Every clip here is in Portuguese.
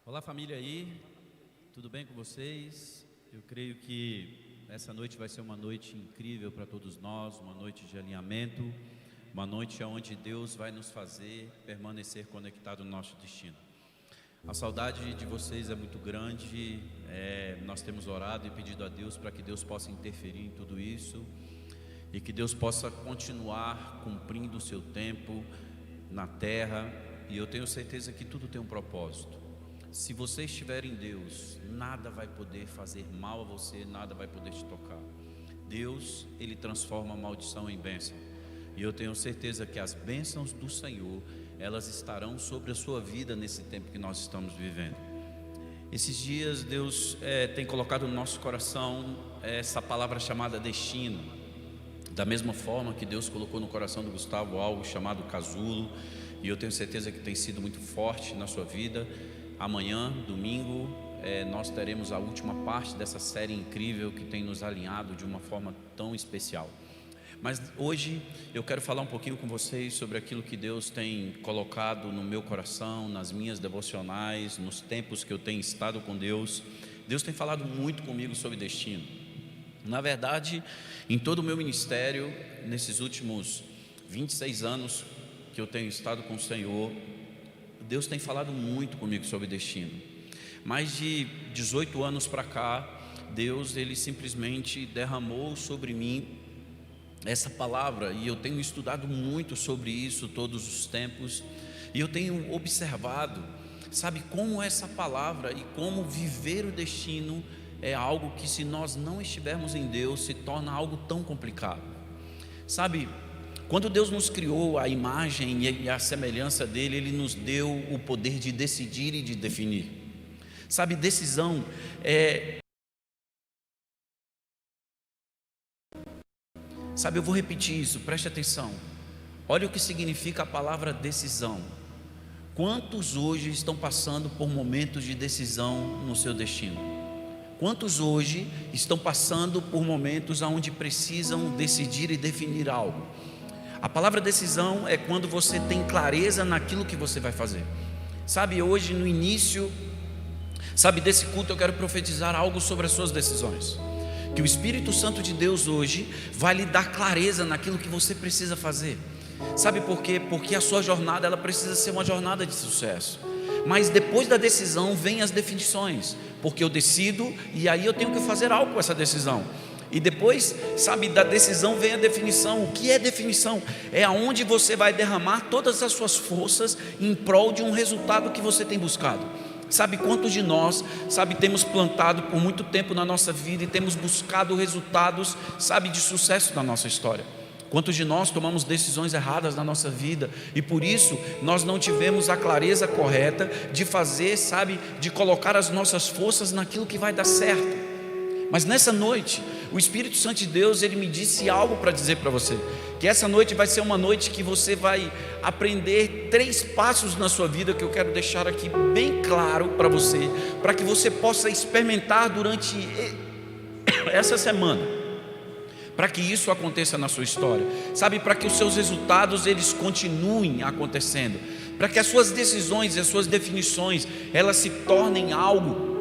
Olá, família aí, tudo bem com vocês? Eu creio que essa noite vai ser uma noite incrível para todos nós, uma noite de alinhamento, uma noite onde Deus vai nos fazer permanecer conectado no nosso destino. A saudade de vocês é muito grande, nós temos orado e pedido a Deus para que Deus possa interferir em tudo isso e que Deus possa continuar cumprindo o seu tempo na terra, e eu tenho certeza que tudo tem um propósito. Se você estiver em Deus, nada vai poder fazer mal a você, nada vai poder te tocar. Deus, Ele transforma a maldição em bênção. E eu tenho certeza que as bênçãos do Senhor, elas estarão sobre a sua vida nesse tempo que nós estamos vivendo. Esses dias Deus tem colocado no nosso coração essa palavra chamada destino. Da mesma forma que Deus colocou no coração do Gustavo algo chamado casulo. E eu tenho certeza que tem sido muito forte na sua vida. Amanhã, domingo, nós teremos a última parte dessa série incrível que tem nos alinhado de uma forma tão especial. Mas hoje eu quero falar um pouquinho com vocês sobre aquilo que Deus tem colocado no meu coração, nas minhas devocionais, nos tempos que eu tenho estado com Deus. Deus tem falado muito comigo sobre destino. Na verdade, em todo o meu ministério, nesses últimos 26 anos que eu tenho estado com o Senhor, Deus tem falado muito comigo sobre destino. Mais de 18 anos para cá, Deus, Ele simplesmente derramou sobre mim essa palavra, e eu tenho estudado muito sobre isso todos os tempos, e eu tenho observado, sabe, como essa palavra e como viver o destino é algo que, se nós não estivermos em Deus, se torna algo tão complicado. Sabe, quando Deus nos criou a imagem e a semelhança dEle, Ele nos deu o poder de decidir e de definir. Sabe, decisão Sabe, eu vou repetir isso, preste atenção. Olha o que significa a palavra decisão. Quantos hoje estão passando por momentos de decisão no seu destino? Quantos hoje estão passando por momentos onde precisam decidir e definir algo? A palavra decisão é quando você tem clareza naquilo que você vai fazer. Sabe, hoje no início, desse culto, eu quero profetizar algo sobre as suas decisões. Que o Espírito Santo de Deus hoje vai lhe dar clareza naquilo que você precisa fazer. Sabe por quê? Porque a sua jornada, ela precisa ser uma jornada de sucesso. Mas depois da decisão vem as definições. Porque eu decido e aí eu tenho que fazer algo com essa decisão. E depois, sabe, da decisão vem a definição. O que é definição? É aonde você vai derramar todas as suas forças em prol de um resultado que você tem buscado. Sabe, quantos de nós, temos plantado por muito tempo na nossa vida e temos buscado resultados, de sucesso na nossa história? Quantos de nós tomamos decisões erradas na nossa vida e por isso nós não tivemos a clareza correta de fazer, de colocar as nossas forças naquilo que vai dar certo? Mas nessa noite, o Espírito Santo de Deus, Ele me disse algo para dizer para você, que essa noite vai ser uma noite que você vai aprender 3 passos na sua vida, que eu quero deixar aqui bem claro para você, para que você possa experimentar durante essa semana, para que isso aconteça na sua história, para que os seus resultados, eles continuem acontecendo, para que as suas decisões e as suas definições, elas se tornem algo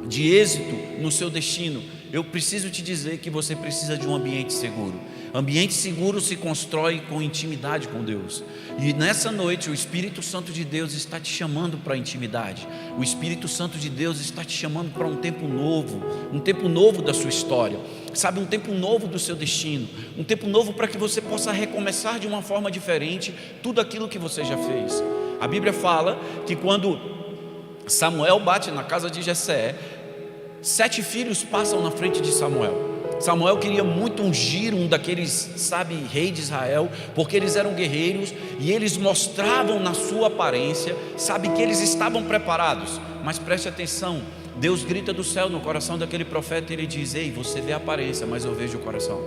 de êxito no seu destino. Eu preciso te dizer que você precisa de um ambiente seguro. Ambiente seguro se constrói com intimidade com Deus. E nessa noite o Espírito Santo de Deus está te chamando para a intimidade. O Espírito Santo de Deus está te chamando para um tempo novo da sua história. Um tempo novo do seu destino. Um tempo novo para que você possa recomeçar de uma forma diferente tudo aquilo que você já fez. A Bíblia fala que quando Samuel bate na casa de Jessé, 7 filhos passam na frente de Samuel. Samuel queria muito ungir um daqueles, rei de Israel, porque eles eram guerreiros e eles mostravam na sua aparência, que eles estavam preparados. Mas preste atenção, Deus grita do céu no coração daquele profeta e Ele diz: ei, você vê a aparência, mas eu vejo o coração.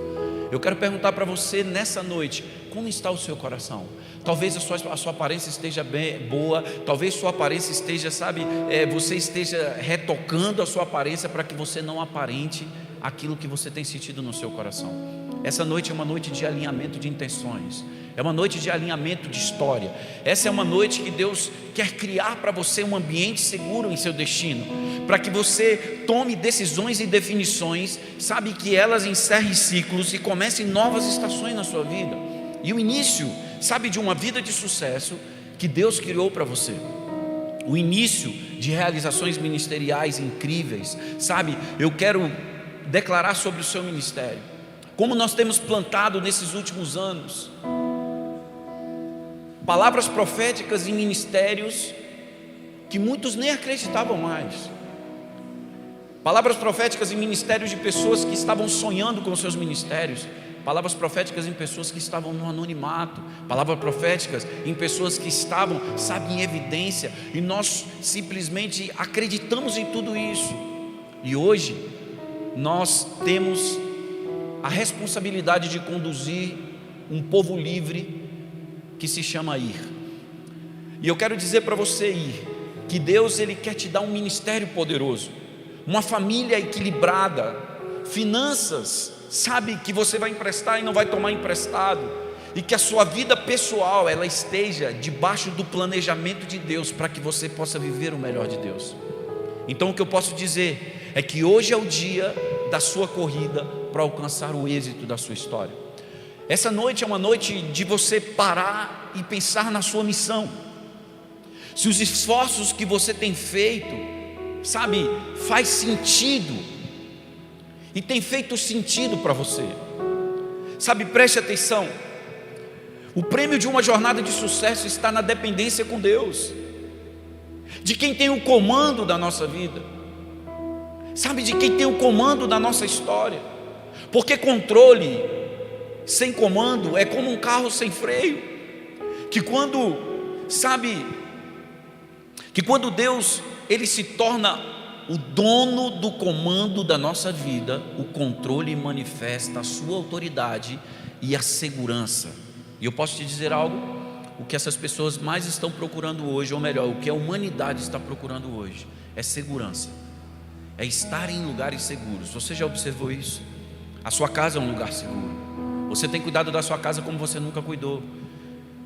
Eu quero perguntar para você nessa noite, como está o seu coração? Talvez a sua aparência esteja bem boa, talvez sua aparência esteja, você esteja retocando a sua aparência para que você não aparente aquilo que você tem sentido no seu coração. Essa noite é uma noite de alinhamento de intenções, é uma noite de alinhamento de história. Essa é uma noite que Deus quer criar para você um ambiente seguro em seu destino, para que você tome decisões e definições, sabe, que elas encerrem ciclos e comecem novas estações na sua vida, e o início, sabe, de uma vida de sucesso que Deus criou para você, o início de realizações ministeriais incríveis, sabe. Eu quero declarar sobre o seu ministério, como nós temos plantado nesses últimos anos palavras proféticas em ministérios que muitos nem acreditavam mais, palavras proféticas em ministérios de pessoas que estavam sonhando com seus ministérios, palavras proféticas em pessoas que estavam no anonimato, palavras proféticas em pessoas que estavam, sabe, em evidência, e nós simplesmente acreditamos em tudo isso. E hoje nós temos a responsabilidade de conduzir um povo livre que se chama Ir. E eu quero dizer para você, Ir, que Deus, Ele quer te dar um ministério poderoso, uma família equilibrada, finanças, sabe, que você vai emprestar e não vai tomar emprestado, e que a sua vida pessoal, ela esteja debaixo do planejamento de Deus, para que você possa viver o melhor de Deus. Então o que eu posso dizer é que hoje é o dia da sua corrida para alcançar o êxito da sua história. Essa noite é uma noite de você parar e pensar na sua missão, se os esforços que você tem feito, sabe, faz sentido, e tem feito sentido para você, sabe. Preste atenção, o prêmio de uma jornada de sucesso está na dependência com Deus, de quem tem o comando da nossa vida, sabe, de quem tem o comando da nossa história, porque controle sem comando é como um carro sem freio, que quando Deus, Ele se torna o dono do comando da nossa vida, o controle manifesta a sua autoridade e a segurança. E eu posso te dizer algo, o que essas pessoas mais estão procurando hoje, ou melhor, o que a humanidade está procurando hoje, é segurança, é estar em lugares seguros. Você já observou isso? A sua casa é um lugar seguro, você tem cuidado da sua casa como você nunca cuidou,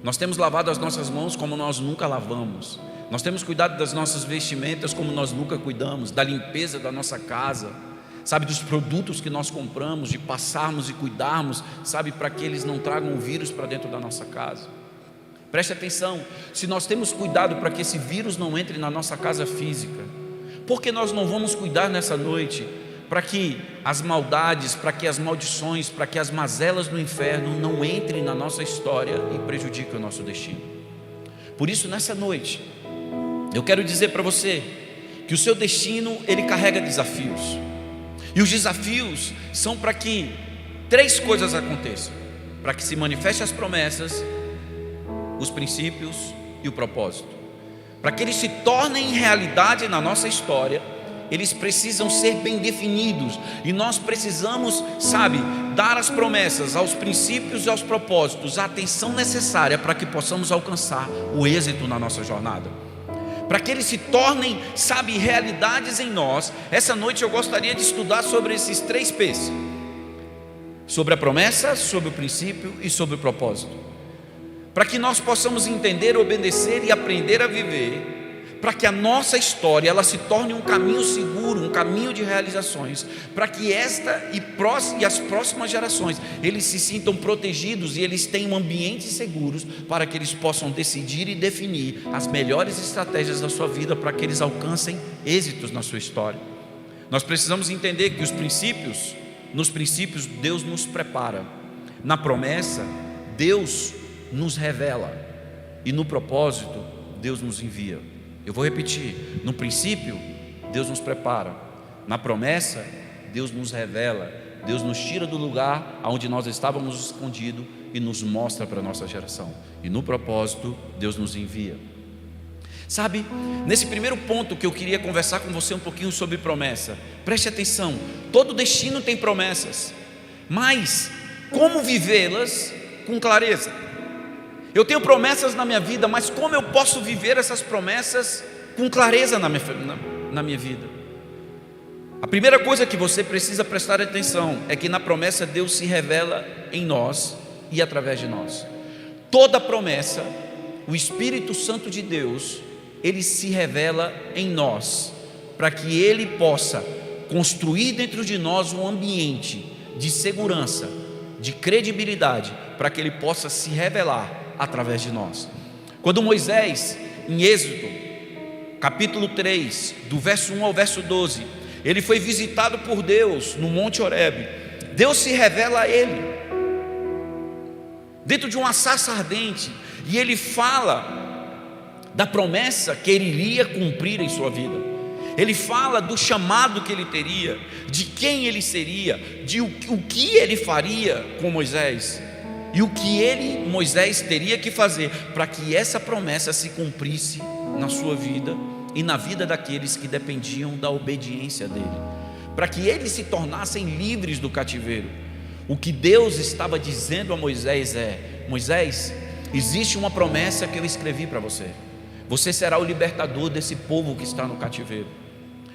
nós temos lavado as nossas mãos como nós nunca lavamos, nós temos cuidado das nossas vestimentas como nós nunca cuidamos, da limpeza da nossa casa, sabe, dos produtos que nós compramos, de passarmos e cuidarmos, sabe, para que eles não tragam o vírus para dentro da nossa casa. Preste atenção, se nós temos cuidado para que esse vírus não entre na nossa casa física, por que nós não vamos cuidar nessa noite para que as maldades, para que as maldições, para que as mazelas do inferno não entrem na nossa história e prejudiquem o nosso destino? Por isso, nessa noite, eu quero dizer para você que o seu destino, ele carrega desafios, e os desafios são para que três coisas aconteçam: para que se manifestem as promessas, os princípios e o propósito. Para que eles se tornem realidade na nossa história, eles precisam ser bem definidos, e nós precisamos, sabe, dar às promessas, aos princípios e aos propósitos a atenção necessária para que possamos alcançar o êxito na nossa jornada, para que eles se tornem, sabe, realidades em nós. Essa noite eu gostaria de estudar sobre esses três P's: sobre a promessa, sobre o princípio e sobre o propósito, para que nós possamos entender, obedecer e aprender a viver, para que a nossa história, ela se torne um caminho seguro, um caminho de realizações, para que esta e as próximas gerações, eles se sintam protegidos e eles tenham ambientes seguros, para que eles possam decidir e definir as melhores estratégias da sua vida, para que eles alcancem êxitos na sua história. Nós precisamos entender que nos princípios Deus nos prepara, na promessa Deus nos revela, e no propósito Deus nos envia. Eu vou repetir: no princípio Deus nos prepara, na promessa Deus nos revela, Deus nos tira do lugar onde nós estávamos escondidos e nos mostra para a nossa geração, e no propósito Deus nos envia. Sabe, nesse primeiro ponto que eu queria conversar com você um pouquinho sobre promessa, preste atenção: todo destino tem promessas, mas como vivê-las com clareza? Eu tenho promessas na minha vida, mas como eu posso viver essas promessas com clareza na minha vida? A primeira coisa que você precisa prestar atenção é que na promessa Deus se revela em nós e através de nós. Toda promessa, o Espírito Santo de Deus, ele se revela em nós, para que ele possa construir dentro de nós um ambiente de segurança, de credibilidade, para que ele possa se revelar através de nós. Quando Moisés, em Êxodo, capítulo 3, do verso 1 ao verso 12, ele foi visitado por Deus no Monte Horebe, Deus se revela a ele, dentro de uma sarça ardente, e ele fala da promessa que ele iria cumprir em sua vida. Ele fala do chamado que ele teria, de quem ele seria, de o que ele faria com Moisés, e o que Moisés teria que fazer para que essa promessa se cumprisse na sua vida e na vida daqueles que dependiam da obediência dele, para que eles se tornassem livres do cativeiro. O que Deus estava dizendo a Moisés é: Moisés, existe uma promessa que eu escrevi para você. Você será o libertador desse povo que está no cativeiro.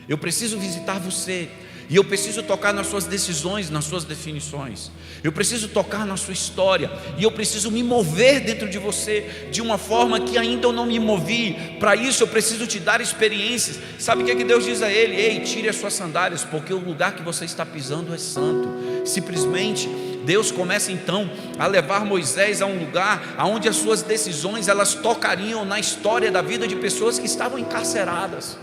Eu preciso visitar você, e eu preciso tocar nas suas decisões, nas suas definições. Eu preciso tocar na sua história, e eu preciso me mover dentro de você de uma forma que ainda eu não me movi. Para isso eu preciso te dar experiências. Sabe o que é que Deus diz a ele? Ei, tire as suas sandálias, porque o lugar que você está pisando é santo. Simplesmente Deus começa então a levar Moisés a um lugar onde as suas decisões elas tocariam na história da vida de pessoas que estavam encarceradas.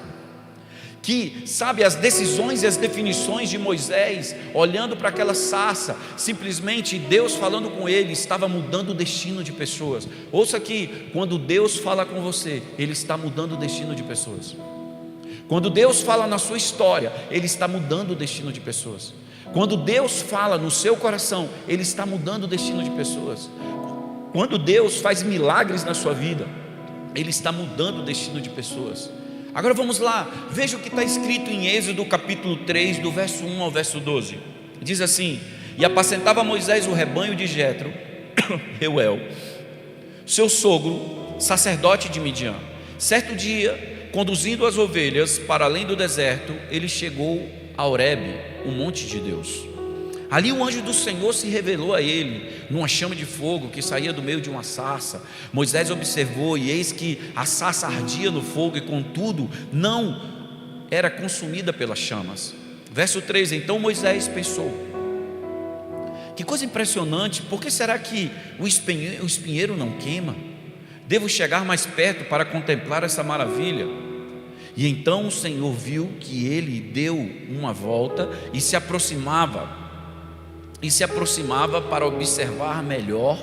Que, sabe, as decisões e as definições de Moisés, olhando para aquela sarça, simplesmente Deus falando com ele, estava mudando o destino de pessoas. Ouça aqui, quando Deus fala com você, Ele está mudando o destino de pessoas. Quando Deus fala na sua história, Ele está mudando o destino de pessoas. Quando Deus fala no seu coração, Ele está mudando o destino de pessoas. Quando Deus faz milagres na sua vida, Ele está mudando o destino de pessoas. Agora vamos lá, veja o que está escrito em Êxodo capítulo 3, do verso 1 ao verso 12. Diz assim: e apacentava Moisés o rebanho de Jetro, Reuel, seu sogro, sacerdote de Midian. Certo dia, conduzindo as ovelhas para além do deserto, ele chegou a Horebe, o monte de Deus. Ali o anjo do Senhor se revelou a ele, numa chama de fogo que saía do meio de uma sarça. Moisés observou, e eis que a sarça ardia no fogo, e contudo não era consumida pelas chamas. Verso 3, então Moisés pensou: que coisa impressionante, por que será que o espinheiro não queima? Devo chegar mais perto para contemplar essa maravilha. E então o Senhor viu que ele deu uma volta e se aproximava para observar melhor,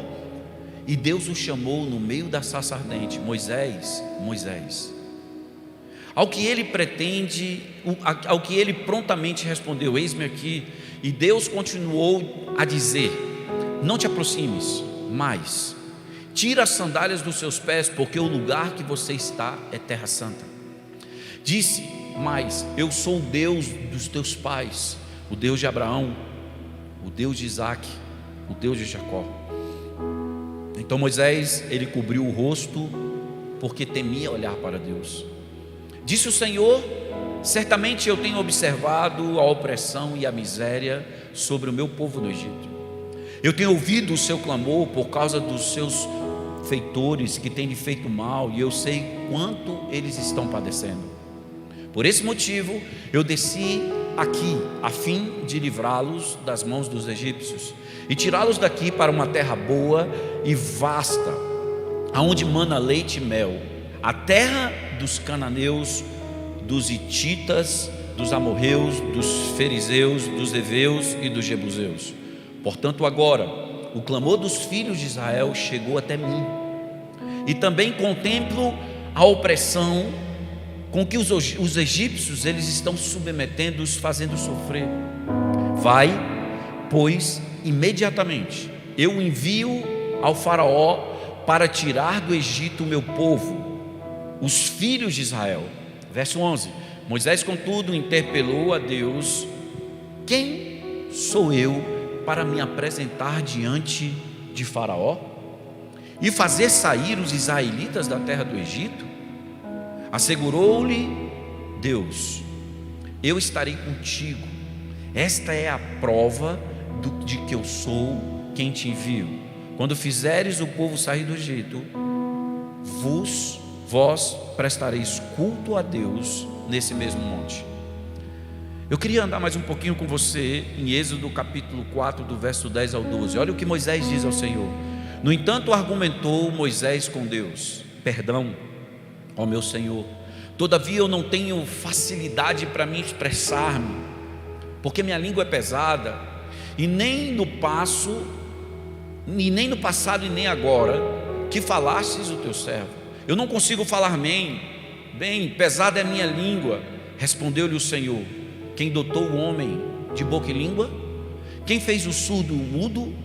e Deus o chamou no meio da sarça ardente: Moisés, Moisés. Ao que ele prontamente respondeu: eis-me aqui. E Deus continuou a dizer: não te aproximes mais, tira as sandálias dos seus pés, porque o lugar que você está é terra santa. Disse mais: eu sou o Deus dos teus pais, o Deus de Abraão, o Deus de Isaac, o Deus de Jacó. Então Moisés, ele cobriu o rosto, porque temia olhar para Deus. Disse o Senhor: certamente eu tenho observado a opressão e a miséria sobre o meu povo no Egito. Eu tenho ouvido o seu clamor por causa dos seus feitores que têm lhe feito mal, e eu sei quanto eles estão padecendo. Por esse motivo eu desci aqui, a fim de livrá-los das mãos dos egípcios, e tirá-los daqui para uma terra boa e vasta, aonde mana leite e mel, a terra dos cananeus, dos hititas, dos amorreus, dos fariseus, dos heveus e dos jebuseus. Portanto agora o clamor dos filhos de Israel chegou até mim, e também contemplo a opressão com que os egípcios eles estão submetendo, os fazendo sofrer. Vai, pois, imediatamente eu envio ao faraó para tirar do Egito o meu povo, os filhos de Israel. Verso 11, Moisés contudo interpelou a Deus: quem sou eu para me apresentar diante de faraó e fazer sair os israelitas da terra do Egito? Assegurou-lhe Deus: eu estarei contigo. Esta é a prova de que eu sou quem te envio. Quando fizeres o povo sair do Egito, vós prestareis culto a Deus nesse mesmo monte. Eu queria andar mais um pouquinho com você em Êxodo capítulo 4, do verso 10 ao 12. Olha o que Moisés diz ao Senhor. No entanto, argumentou Moisés com Deus: perdão, ó meu Senhor, todavia eu não tenho facilidade para me expressar-me, porque minha língua é pesada, e nem no passado e nem agora que falastes o teu servo. Eu não consigo falar bem, pesada é a minha língua. Respondeu-lhe o Senhor: quem dotou o homem de boca e língua? Quem fez o surdo mudo?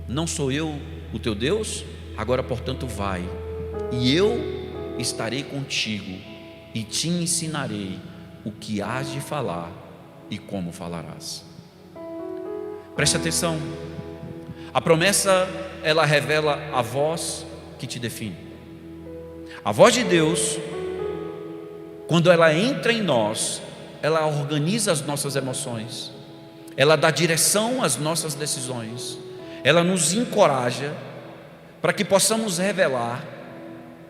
Não sou eu o teu Deus? Agora, portanto, vai, e eu estarei contigo, e te ensinarei o que hás de falar e como falarás. Preste atenção. A promessa, ela revela a voz que te define. A voz de Deus, quando ela entra em nós, ela organiza as nossas emoções, ela dá direção às nossas decisões, ela nos encoraja para que possamos revelar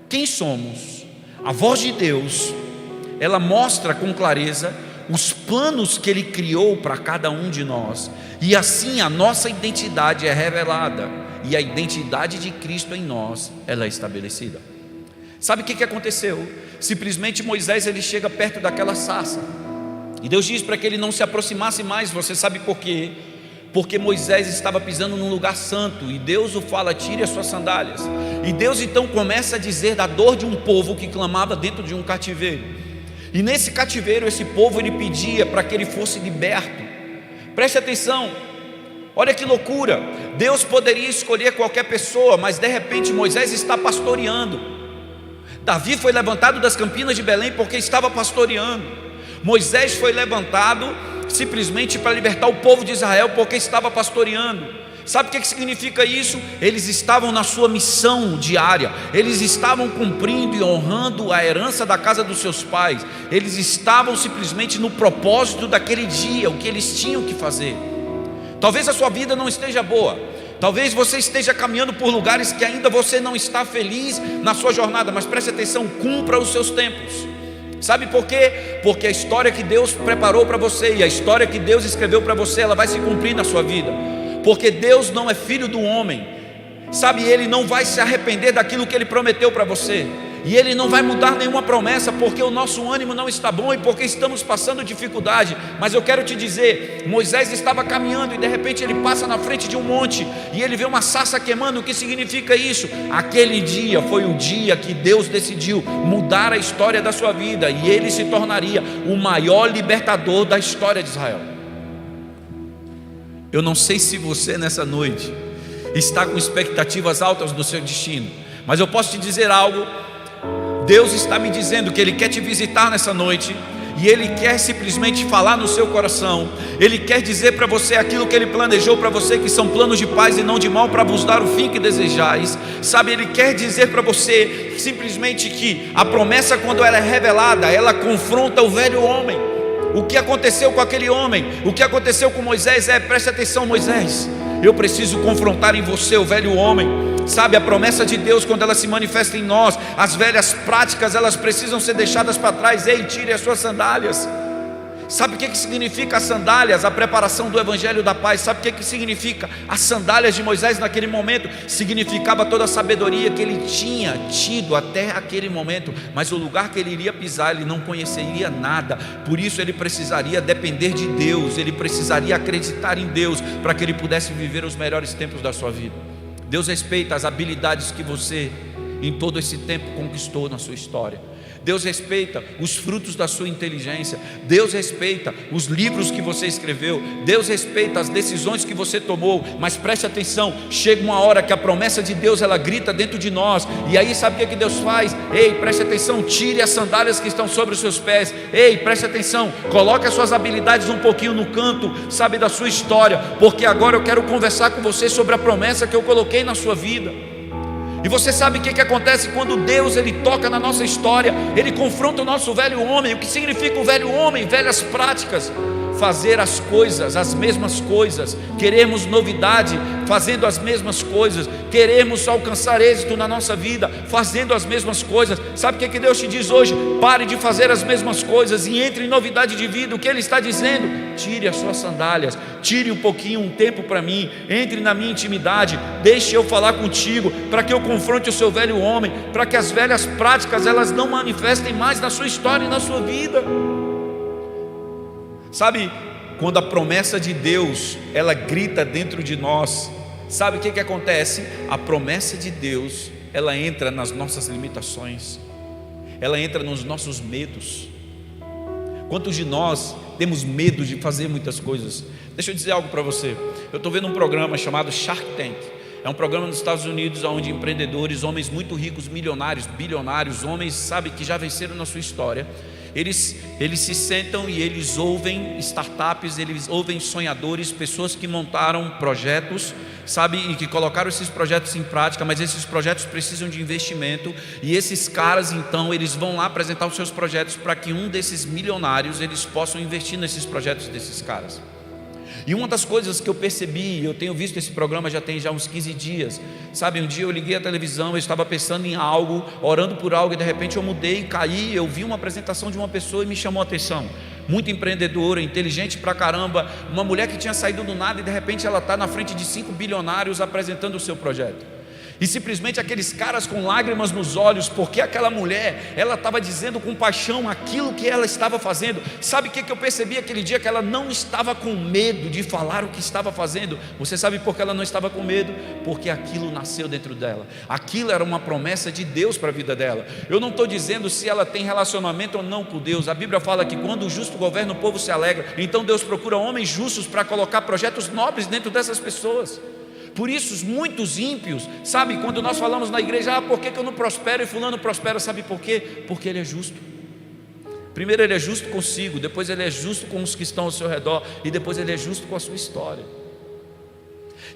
quem somos. A voz de Deus, ela mostra com clareza os planos que Ele criou para cada um de nós, e assim a nossa identidade é revelada, e a identidade de Cristo em nós, ela é estabelecida. Sabe o que aconteceu? Simplesmente Moisés, ele chega perto daquela sarça, e Deus diz para que ele não se aproximasse mais. Você sabe por quê? Porque Moisés estava pisando num lugar santo, e Deus o fala: tire as suas sandálias. E Deus então começa a dizer da dor de um povo que clamava dentro de um cativeiro, e nesse cativeiro esse povo, ele pedia para que ele fosse liberto. Preste atenção, olha que loucura. Deus poderia escolher qualquer pessoa, mas de repente Moisés está pastoreando. Davi foi levantado das campinas de Belém porque estava pastoreando. Moisés foi levantado simplesmente para libertar o povo de Israel porque estava pastoreando. Sabe o que significa isso? Eles estavam na sua missão diária, eles estavam cumprindo e honrando a herança da casa dos seus pais, eles estavam simplesmente no propósito daquele dia, o que eles tinham que fazer. Talvez a sua vida não esteja boa, talvez você esteja caminhando por lugares que ainda você não está feliz na sua jornada, mas preste atenção, cumpra os seus tempos. Sabe por quê? Porque a história que Deus preparou para você e a história que Deus escreveu para você, ela vai se cumprir na sua vida. Porque Deus não é filho do homem, sabe, Ele não vai se arrepender daquilo que Ele prometeu para você, e Ele não vai mudar nenhuma promessa, porque o nosso ânimo não está bom e porque estamos passando dificuldade. Mas eu quero te dizer, Moisés estava caminhando e de repente ele passa na frente de um monte, e ele vê uma sarça queimando. O que significa isso? Aquele dia foi o dia que Deus decidiu mudar a história da sua vida, e ele se tornaria o maior libertador da história de Israel. Eu não sei se você nessa noite está com expectativas altas do seu destino, mas eu posso te dizer algo. Deus está me dizendo que Ele quer te visitar nessa noite, e Ele quer simplesmente falar no seu coração. Ele quer dizer para você aquilo que Ele planejou para você, que são planos de paz e não de mal, para vos dar o fim que desejais. Sabe, Ele quer dizer para você simplesmente que a promessa, quando ela é revelada, ela confronta o velho homem. O que aconteceu com aquele homem, o que aconteceu com Moisés preste atenção, Moisés, eu preciso confrontar em você o velho homem. Sabe, a promessa de Deus, quando ela se manifesta em nós, as velhas práticas, elas precisam ser deixadas para trás. Ei, tire as suas sandálias. Sabe o que significa as sandálias? A preparação do evangelho da paz. Sabe o que significa as sandálias de Moisés naquele momento? Significava toda a sabedoria que ele tinha tido até aquele momento, mas o lugar que ele iria pisar, ele não conheceria nada. Por isso ele precisaria depender de Deus, ele precisaria acreditar em Deus, para que ele pudesse viver os melhores tempos da sua vida. Deus respeita as habilidades que você em todo esse tempo conquistou na sua história. Deus respeita os frutos da sua inteligência. Deus respeita os livros que você escreveu. Deus respeita as decisões que você tomou. Mas preste atenção, chega uma hora que a promessa de Deus, ela grita dentro de nós. E aí sabe o que Deus faz? Ei, preste atenção, tire as sandálias que estão sobre os seus pés. Ei, preste atenção, coloque as suas habilidades um pouquinho no canto, sabe, da sua história, porque agora eu quero conversar com você sobre a promessa que eu coloquei na sua vida. E você sabe o que acontece quando Deus ele toca na nossa história? Ele confronta o nosso velho homem. O que significa o velho homem? Velhas práticas. Fazer as coisas, as mesmas coisas. Queremos novidade, fazendo as mesmas coisas. Queremos alcançar êxito na nossa vida, fazendo as mesmas coisas. Sabe o que Deus te diz hoje? Pare de fazer as mesmas coisas e entre em novidade de vida. O que Ele está dizendo? Tire as suas sandálias, tire um pouquinho, um tempo para mim. Entre na minha intimidade, deixe eu falar contigo, para que eu confronte o seu velho homem, para que as velhas práticas elas não manifestem mais na sua história e na sua vida. Sabe, quando a promessa de Deus, ela grita dentro de nós, sabe o que acontece? A promessa de Deus, ela entra nas nossas limitações, ela entra nos nossos medos. Quantos de nós temos medo de fazer muitas coisas? Deixa eu dizer algo para você. Eu estou vendo um programa chamado Shark Tank. É um programa nos Estados Unidos onde empreendedores, homens muito ricos, milionários, bilionários, homens, sabe, que já venceram na sua história, eles se sentam e eles ouvem startups, eles ouvem sonhadores, pessoas que montaram projetos, sabe, e que colocaram esses projetos em prática, mas esses projetos precisam de investimento, e esses caras então, eles vão lá apresentar os seus projetos para que um desses milionários, eles possam investir nesses projetos desses caras. E uma das coisas que eu percebi, eu tenho visto esse programa já tem uns 15 dias, sabe, um dia eu liguei a televisão, eu estava pensando em algo, orando por algo, e de repente eu mudei, caí, eu vi uma apresentação de uma pessoa e me chamou a atenção, muito empreendedora, inteligente pra caramba, uma mulher que tinha saído do nada e de repente ela está na frente de 5 bilionários apresentando o seu projeto. E simplesmente aqueles caras com lágrimas nos olhos, porque aquela mulher, ela estava dizendo com paixão aquilo que ela estava fazendo. Sabe o que eu percebi aquele dia? Que ela não estava com medo de falar o que estava fazendo. Você sabe por que ela não estava com medo? Porque aquilo nasceu dentro dela. Aquilo era uma promessa de Deus para a vida dela. Eu não estou dizendo se ela tem relacionamento ou não com Deus. A Bíblia fala que quando o justo governa, o povo se alegra. Então Deus procura homens justos para colocar projetos nobres dentro dessas pessoas. Por isso muitos ímpios, sabe, quando nós falamos na igreja, por que eu não prospero e fulano prospera, sabe por quê? Porque ele é justo. Primeiro ele é justo consigo, depois ele é justo com os que estão ao seu redor, e depois ele é justo com a sua história.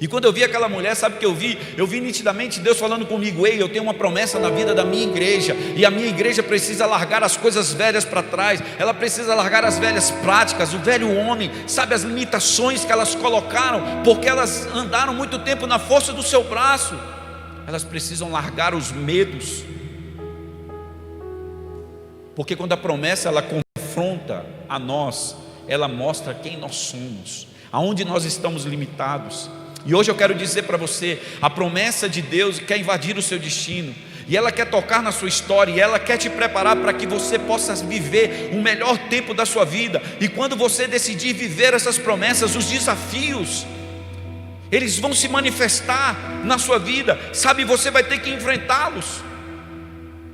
E quando eu vi aquela mulher, sabe o que eu vi? Eu vi nitidamente Deus falando comigo: ei, eu tenho uma promessa na vida da minha igreja, e a minha igreja precisa largar as coisas velhas para trás, ela precisa largar as velhas práticas, o velho homem, sabe, as limitações que elas colocaram, porque elas andaram muito tempo na força do seu braço. Elas precisam largar os medos, porque quando a promessa ela confronta a nós, ela mostra quem nós somos, aonde nós estamos limitados. E hoje eu quero dizer para você, a promessa de Deus quer invadir o seu destino, e ela quer tocar na sua história, e ela quer te preparar para que você possa viver o melhor tempo da sua vida. E quando você decidir viver essas promessas, os desafios, eles vão se manifestar na sua vida, sabe, você vai ter que enfrentá-los.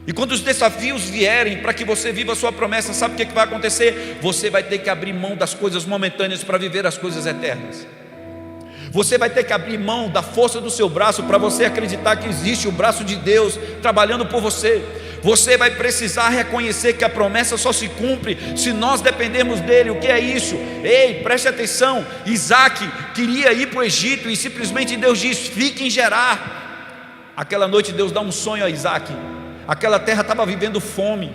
E quando os desafios vierem para que você viva a sua promessa, sabe o que vai acontecer? Você vai ter que abrir mão das coisas momentâneas para viver as coisas eternas. Você vai ter que abrir mão da força do seu braço para você acreditar que existe o braço de Deus trabalhando por você. Você vai precisar reconhecer que a promessa só se cumpre se nós dependermos dele. O que é isso? Ei, preste atenção. Isaac queria ir para o Egito e simplesmente Deus diz: fique em Gerar. Aquela noite Deus dá um sonho a Isaac. Aquela terra estava vivendo fome.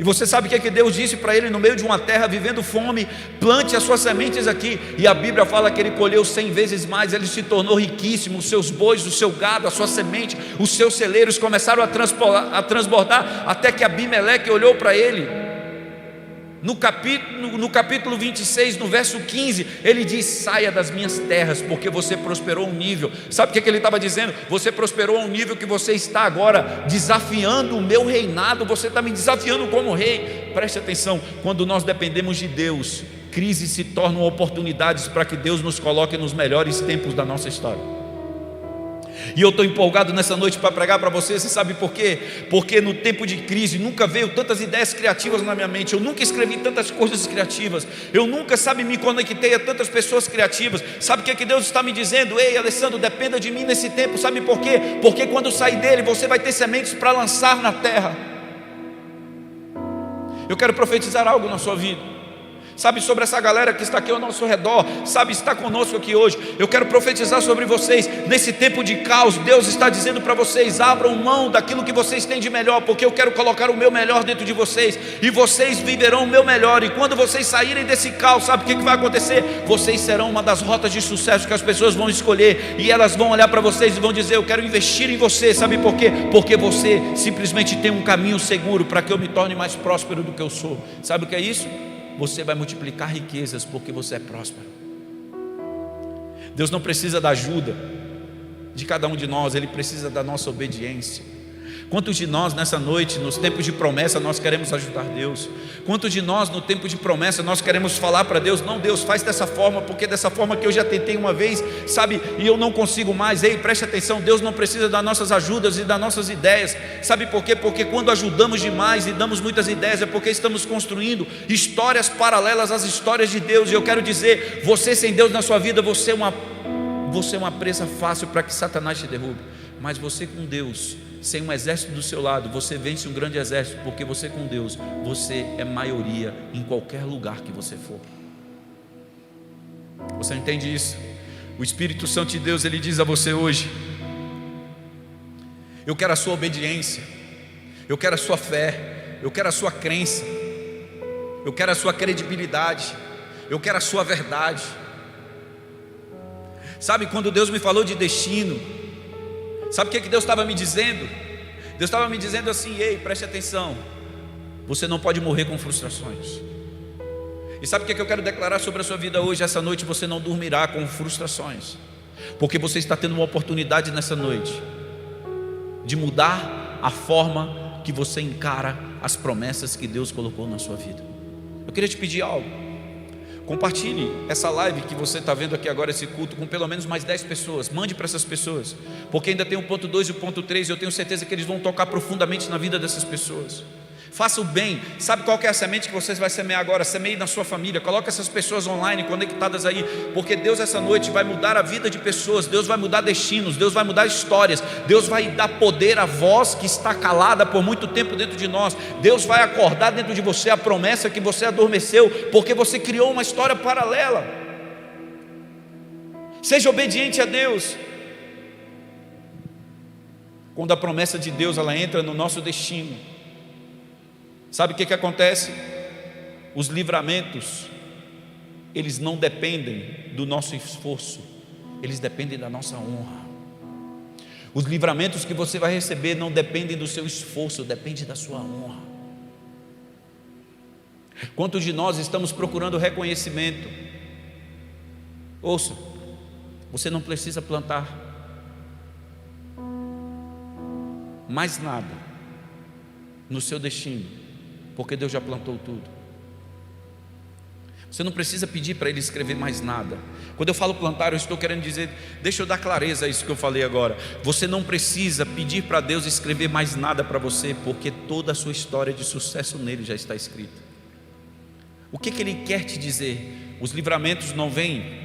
E você sabe o que Deus disse para ele? No meio de uma terra vivendo fome, plante as suas sementes aqui. E a Bíblia fala que ele colheu 100 vezes mais. Ele se tornou riquíssimo. Os seus bois, o seu gado, a sua semente, os seus celeiros começaram a transbordar, até que Abimeleque olhou para ele. No capítulo 26, no verso 15, ele diz: saia das minhas terras, porque você prosperou um nível. Sabe o que ele estava dizendo? Você prosperou a um nível que você está agora desafiando o meu reinado. Você está me desafiando como rei. Preste atenção, quando nós dependemos de Deus, crises se tornam oportunidades para que Deus nos coloque nos melhores tempos da nossa história. E eu estou empolgado nessa noite para pregar para você. Você sabe por quê? Porque no tempo de crise nunca veio tantas ideias criativas na minha mente. Eu nunca escrevi tantas coisas criativas. Eu nunca, sabe, me conectei a tantas pessoas criativas. Sabe o que Deus está me dizendo? Ei, Alessandro, dependa de mim nesse tempo. Sabe por quê? Porque quando sair dele, você vai ter sementes para lançar na terra. Eu quero profetizar algo na sua vida. sabe, sobre essa galera que está aqui ao nosso redor, sabe, está conosco aqui hoje. Eu quero profetizar sobre vocês, nesse tempo de caos, Deus está dizendo para vocês: abram mão daquilo que vocês têm de melhor, porque eu quero colocar o meu melhor dentro de vocês, e vocês viverão o meu melhor. E quando vocês saírem desse caos, sabe o que vai acontecer? Vocês serão uma das rotas de sucesso que as pessoas vão escolher, e elas vão olhar para vocês e vão dizer: eu quero investir em você. Sabe por quê? Porque você simplesmente tem um caminho seguro para que eu me torne mais próspero do que eu sou. Sabe o que é isso? Você vai multiplicar riquezas porque você é próspero. Deus não precisa da ajuda de cada um de nós, Ele precisa da nossa obediência. Quantos de nós nessa noite, nos tempos de promessa, nós queremos ajudar Deus? Quantos de nós no tempo de promessa nós queremos falar para Deus: não, Deus, faz dessa forma, porque dessa forma que eu já tentei uma vez, sabe, e eu não consigo mais. Ei, preste atenção, Deus não precisa das nossas ajudas e das nossas ideias. Sabe por quê? Porque quando ajudamos demais e damos muitas ideias, é porque estamos construindo histórias paralelas às histórias de Deus. E eu quero dizer, você sem Deus na sua vida, você é uma presa fácil para que Satanás te derrube. Mas você com Deus, sem um exército do seu lado, você vence um grande exército, porque você com Deus, você é maioria em qualquer lugar que você for. Você entende isso? O Espírito Santo de Deus, Ele diz a você hoje: eu quero a sua obediência, eu quero a sua fé, eu quero a sua crença, eu quero a sua credibilidade, eu quero a sua verdade. Sabe, quando Deus me falou de destino, sabe o que Deus estava me dizendo? Deus estava me dizendo assim: ei, preste atenção, você não pode morrer com frustrações. E sabe o que eu quero declarar sobre a sua vida hoje? Essa noite você não dormirá com frustrações, porque você está tendo uma oportunidade nessa noite de mudar a forma que você encara as promessas que Deus colocou na sua vida. Eu queria te pedir algo. Compartilhe essa live que você está vendo aqui agora, esse culto, com pelo menos mais 10 pessoas. Mande para essas pessoas, porque ainda tem o ponto 2 e o ponto 3. Eu tenho certeza que eles vão tocar profundamente na vida dessas pessoas. Faça o bem. Sabe qual que é a semente que você vai semear agora? Semeie na sua família. Coloque essas pessoas online, conectadas aí, porque Deus essa noite vai mudar a vida de pessoas. Deus vai mudar destinos, Deus vai mudar histórias. Deus vai dar poder à voz que está calada por muito tempo dentro de nós. Deus vai acordar dentro de você a promessa que você adormeceu, porque você criou uma história paralela. Seja obediente a Deus. Quando a promessa de Deus ela entra no nosso destino, sabe o que acontece? Os livramentos, eles não dependem do nosso esforço, eles dependem da nossa honra. Os livramentos que você vai receber não dependem do seu esforço, depende da sua honra. Quantos de nós estamos procurando reconhecimento? Ouça, você não precisa plantar mais nada no seu destino, porque Deus já plantou tudo. Você não precisa pedir para Ele escrever mais nada. Quando eu falo plantar, eu estou querendo dizer, deixa eu dar clareza a isso que eu falei agora. Você não precisa pedir para Deus escrever mais nada para você, porque toda a sua história de sucesso nele já está escrita. O que Ele quer te dizer? Os livramentos não vêm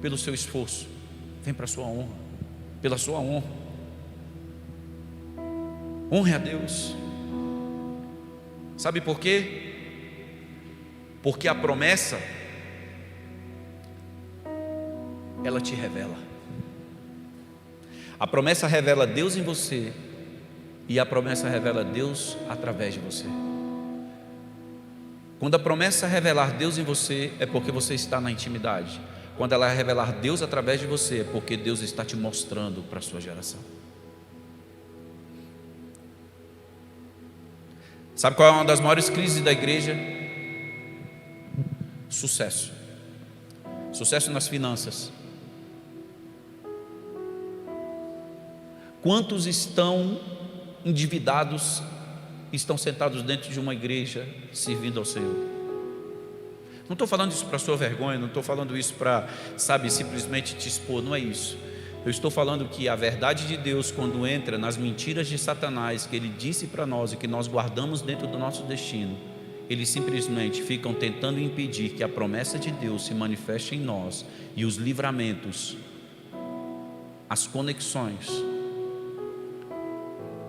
pelo seu esforço, vem para a sua honra, pela sua honra. Honre a Deus. Sabe por quê? Porque a promessa, ela te revela. A promessa revela Deus em você, e a promessa revela Deus através de você. Quando a promessa revelar Deus em você, é porque você está na intimidade. Quando ela revelar Deus através de você, é porque Deus está te mostrando para a sua geração. Sabe qual é uma das maiores crises da igreja? Sucesso. Sucesso nas finanças. Quantos estão endividados e estão sentados dentro de uma igreja servindo ao Senhor? Não estou falando isso para sua vergonha, não estou falando isso para, sabe, simplesmente te expor, não é isso. Eu estou falando que a verdade de Deus, quando entra nas mentiras de Satanás, que ele disse para nós e que nós guardamos dentro do nosso destino, eles simplesmente ficam tentando impedir que a promessa de Deus se manifeste em nós, e os livramentos, as conexões,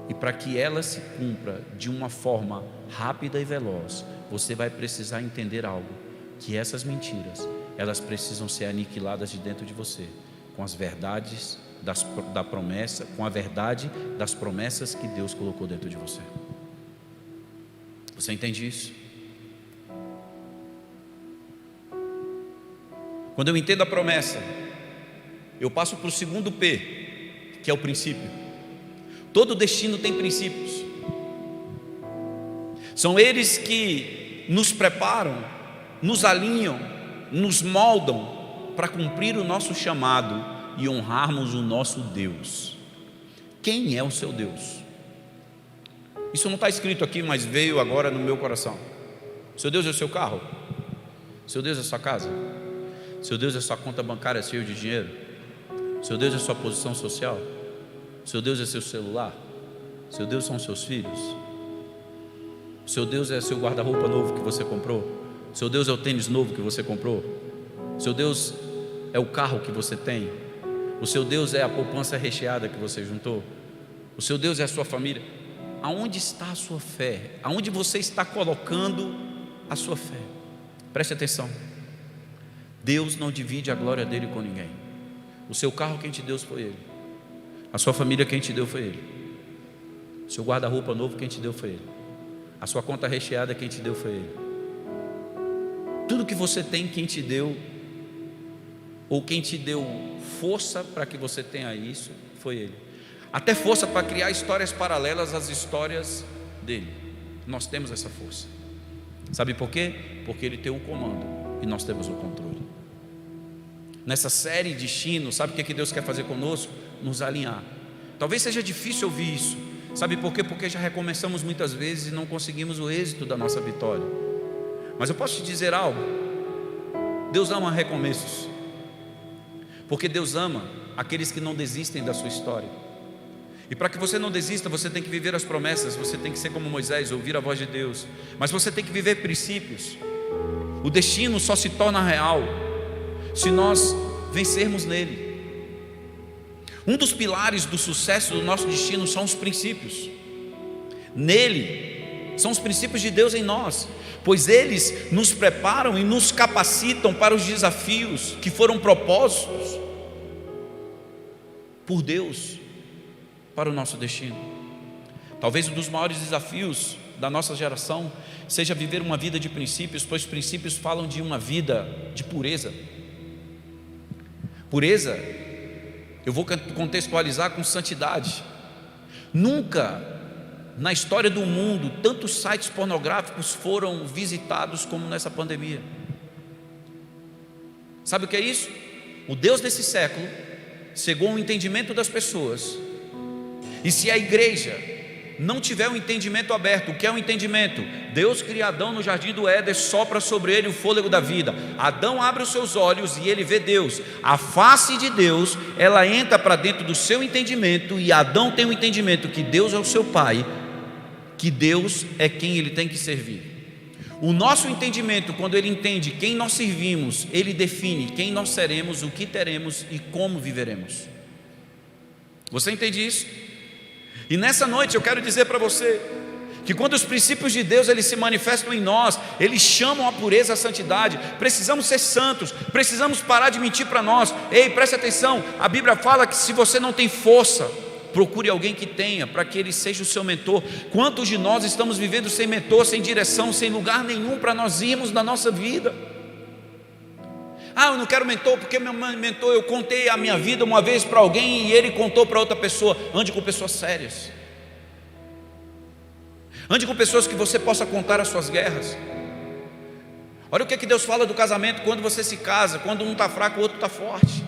E para que ela se cumpra de uma forma rápida e veloz, você vai precisar entender algo, que essas mentiras, elas precisam ser aniquiladas de dentro de você, com as verdades da promessa, com a verdade das promessas que Deus colocou dentro de você. Você entende isso? Quando eu entendo a promessa, eu passo para o segundo P, que é o princípio. Todo destino tem princípios. São eles que nos preparam, nos alinham, nos moldam para cumprir o nosso chamado e honrarmos o nosso Deus. Quem é o seu Deus? Isso não está escrito aqui, mas veio agora no meu coração. Seu Deus é o seu carro? Seu Deus é a sua casa? Seu Deus é a sua conta bancária cheia de dinheiro? Seu Deus é a sua posição social? Seu Deus é seu celular? Seu Deus são seus filhos? Seu Deus é seu guarda-roupa novo que você comprou? Seu Deus é o tênis novo que você comprou? Seu Deus é o carro que você tem? O seu Deus é a poupança recheada que você juntou? O seu Deus é a sua família? Aonde está a sua fé? Aonde você está colocando a sua fé? Preste atenção. Deus não divide a glória dele com ninguém. O seu carro quem te deu foi ele. A sua família quem te deu foi ele. O seu guarda-roupa novo quem te deu foi ele. A sua conta recheada quem te deu foi ele. Tudo que você tem quem te deu, ou quem te deu força para que você tenha isso, foi ele. Até força para criar histórias paralelas às histórias dele. Nós temos essa força. Sabe por quê? Porque ele tem o comando e nós temos o controle. Nessa série de destino, sabe o que Deus quer fazer conosco? Nos alinhar. Talvez seja difícil ouvir isso. Sabe por quê? Porque já recomeçamos muitas vezes e não conseguimos o êxito da nossa vitória. Mas eu posso te dizer algo. Deus ama recomeços. Porque Deus ama aqueles que não desistem da sua história. E para que você não desista, você tem que viver as promessas. Você tem que ser como Moisés, ouvir a voz de Deus. Mas você tem que viver princípios. O destino só se torna real se nós vencermos nele. Um dos pilares do sucesso do nosso destino são os princípios. Nele são os princípios de Deus em nós, pois eles nos preparam e nos capacitam para os desafios que foram propostos por Deus para o nosso destino. Talvez um dos maiores desafios da nossa geração seja viver uma vida de princípios, pois princípios falam de uma vida de pureza. Pureza, eu vou contextualizar com santidade. Nunca na história do mundo tantos sites pornográficos foram visitados como nessa pandemia. Sabe o que é isso? O Deus desse século cegou o entendimento das pessoas. E se a igreja não tiver um entendimento aberto, o que é um entendimento? Deus cria Adão no jardim do Éden, sopra sobre ele o fôlego da vida. Adão abre os seus olhos e ele vê Deus. A face de Deus, ela entra para dentro do seu entendimento, e Adão tem o entendimento que Deus é o seu pai, que Deus é quem ele tem que servir. O nosso entendimento, quando ele entende quem nós servimos, ele define quem nós seremos, o que teremos e como viveremos. Você entende isso? E nessa noite eu quero dizer para você que quando os princípios de Deus eles se manifestam em nós, eles chamam a pureza, a santidade. Precisamos ser santos, precisamos parar de mentir para nós. Ei, preste atenção, a Bíblia fala que se você não tem força, procure alguém que tenha, para que ele seja o seu mentor. Quantos de nós estamos vivendo sem mentor, sem direção, sem lugar nenhum para nós irmos na nossa vida? Ah, eu não quero mentor, porque meu mentor, eu contei a minha vida uma vez para alguém e ele contou para outra pessoa. Ande com pessoas sérias. Ande com pessoas que você possa contar as suas guerras. Olha o que Deus fala do casamento quando você se casa. Quando um está fraco, o outro está forte.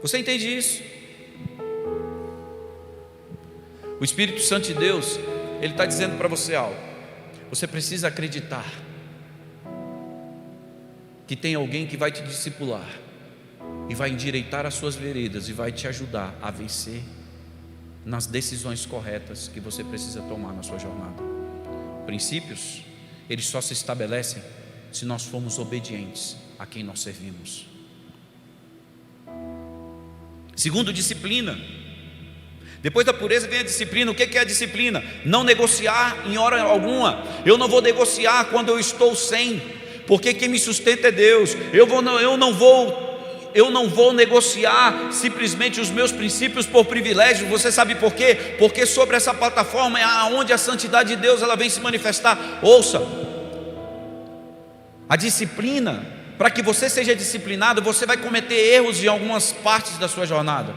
Você entende isso? O Espírito Santo de Deus, ele está dizendo para você algo. Você precisa acreditar que tem alguém que vai te discipular e vai endireitar as suas veredas e vai te ajudar a vencer nas decisões corretas que você precisa tomar na sua jornada. Princípios, eles só se estabelecem se nós formos obedientes a quem nós servimos. Segundo, disciplina. Depois da pureza vem a disciplina. O que é a disciplina? Não negociar em hora alguma. Eu não vou negociar quando eu estou sem, porque quem me sustenta é Deus. Eu não vou negociar simplesmente os meus princípios por privilégio. Você sabe por quê? Porque sobre essa plataforma é onde a santidade de Deus ela vem se manifestar. Ouça, a disciplina, para que você seja disciplinado, você vai cometer erros em algumas partes da sua jornada,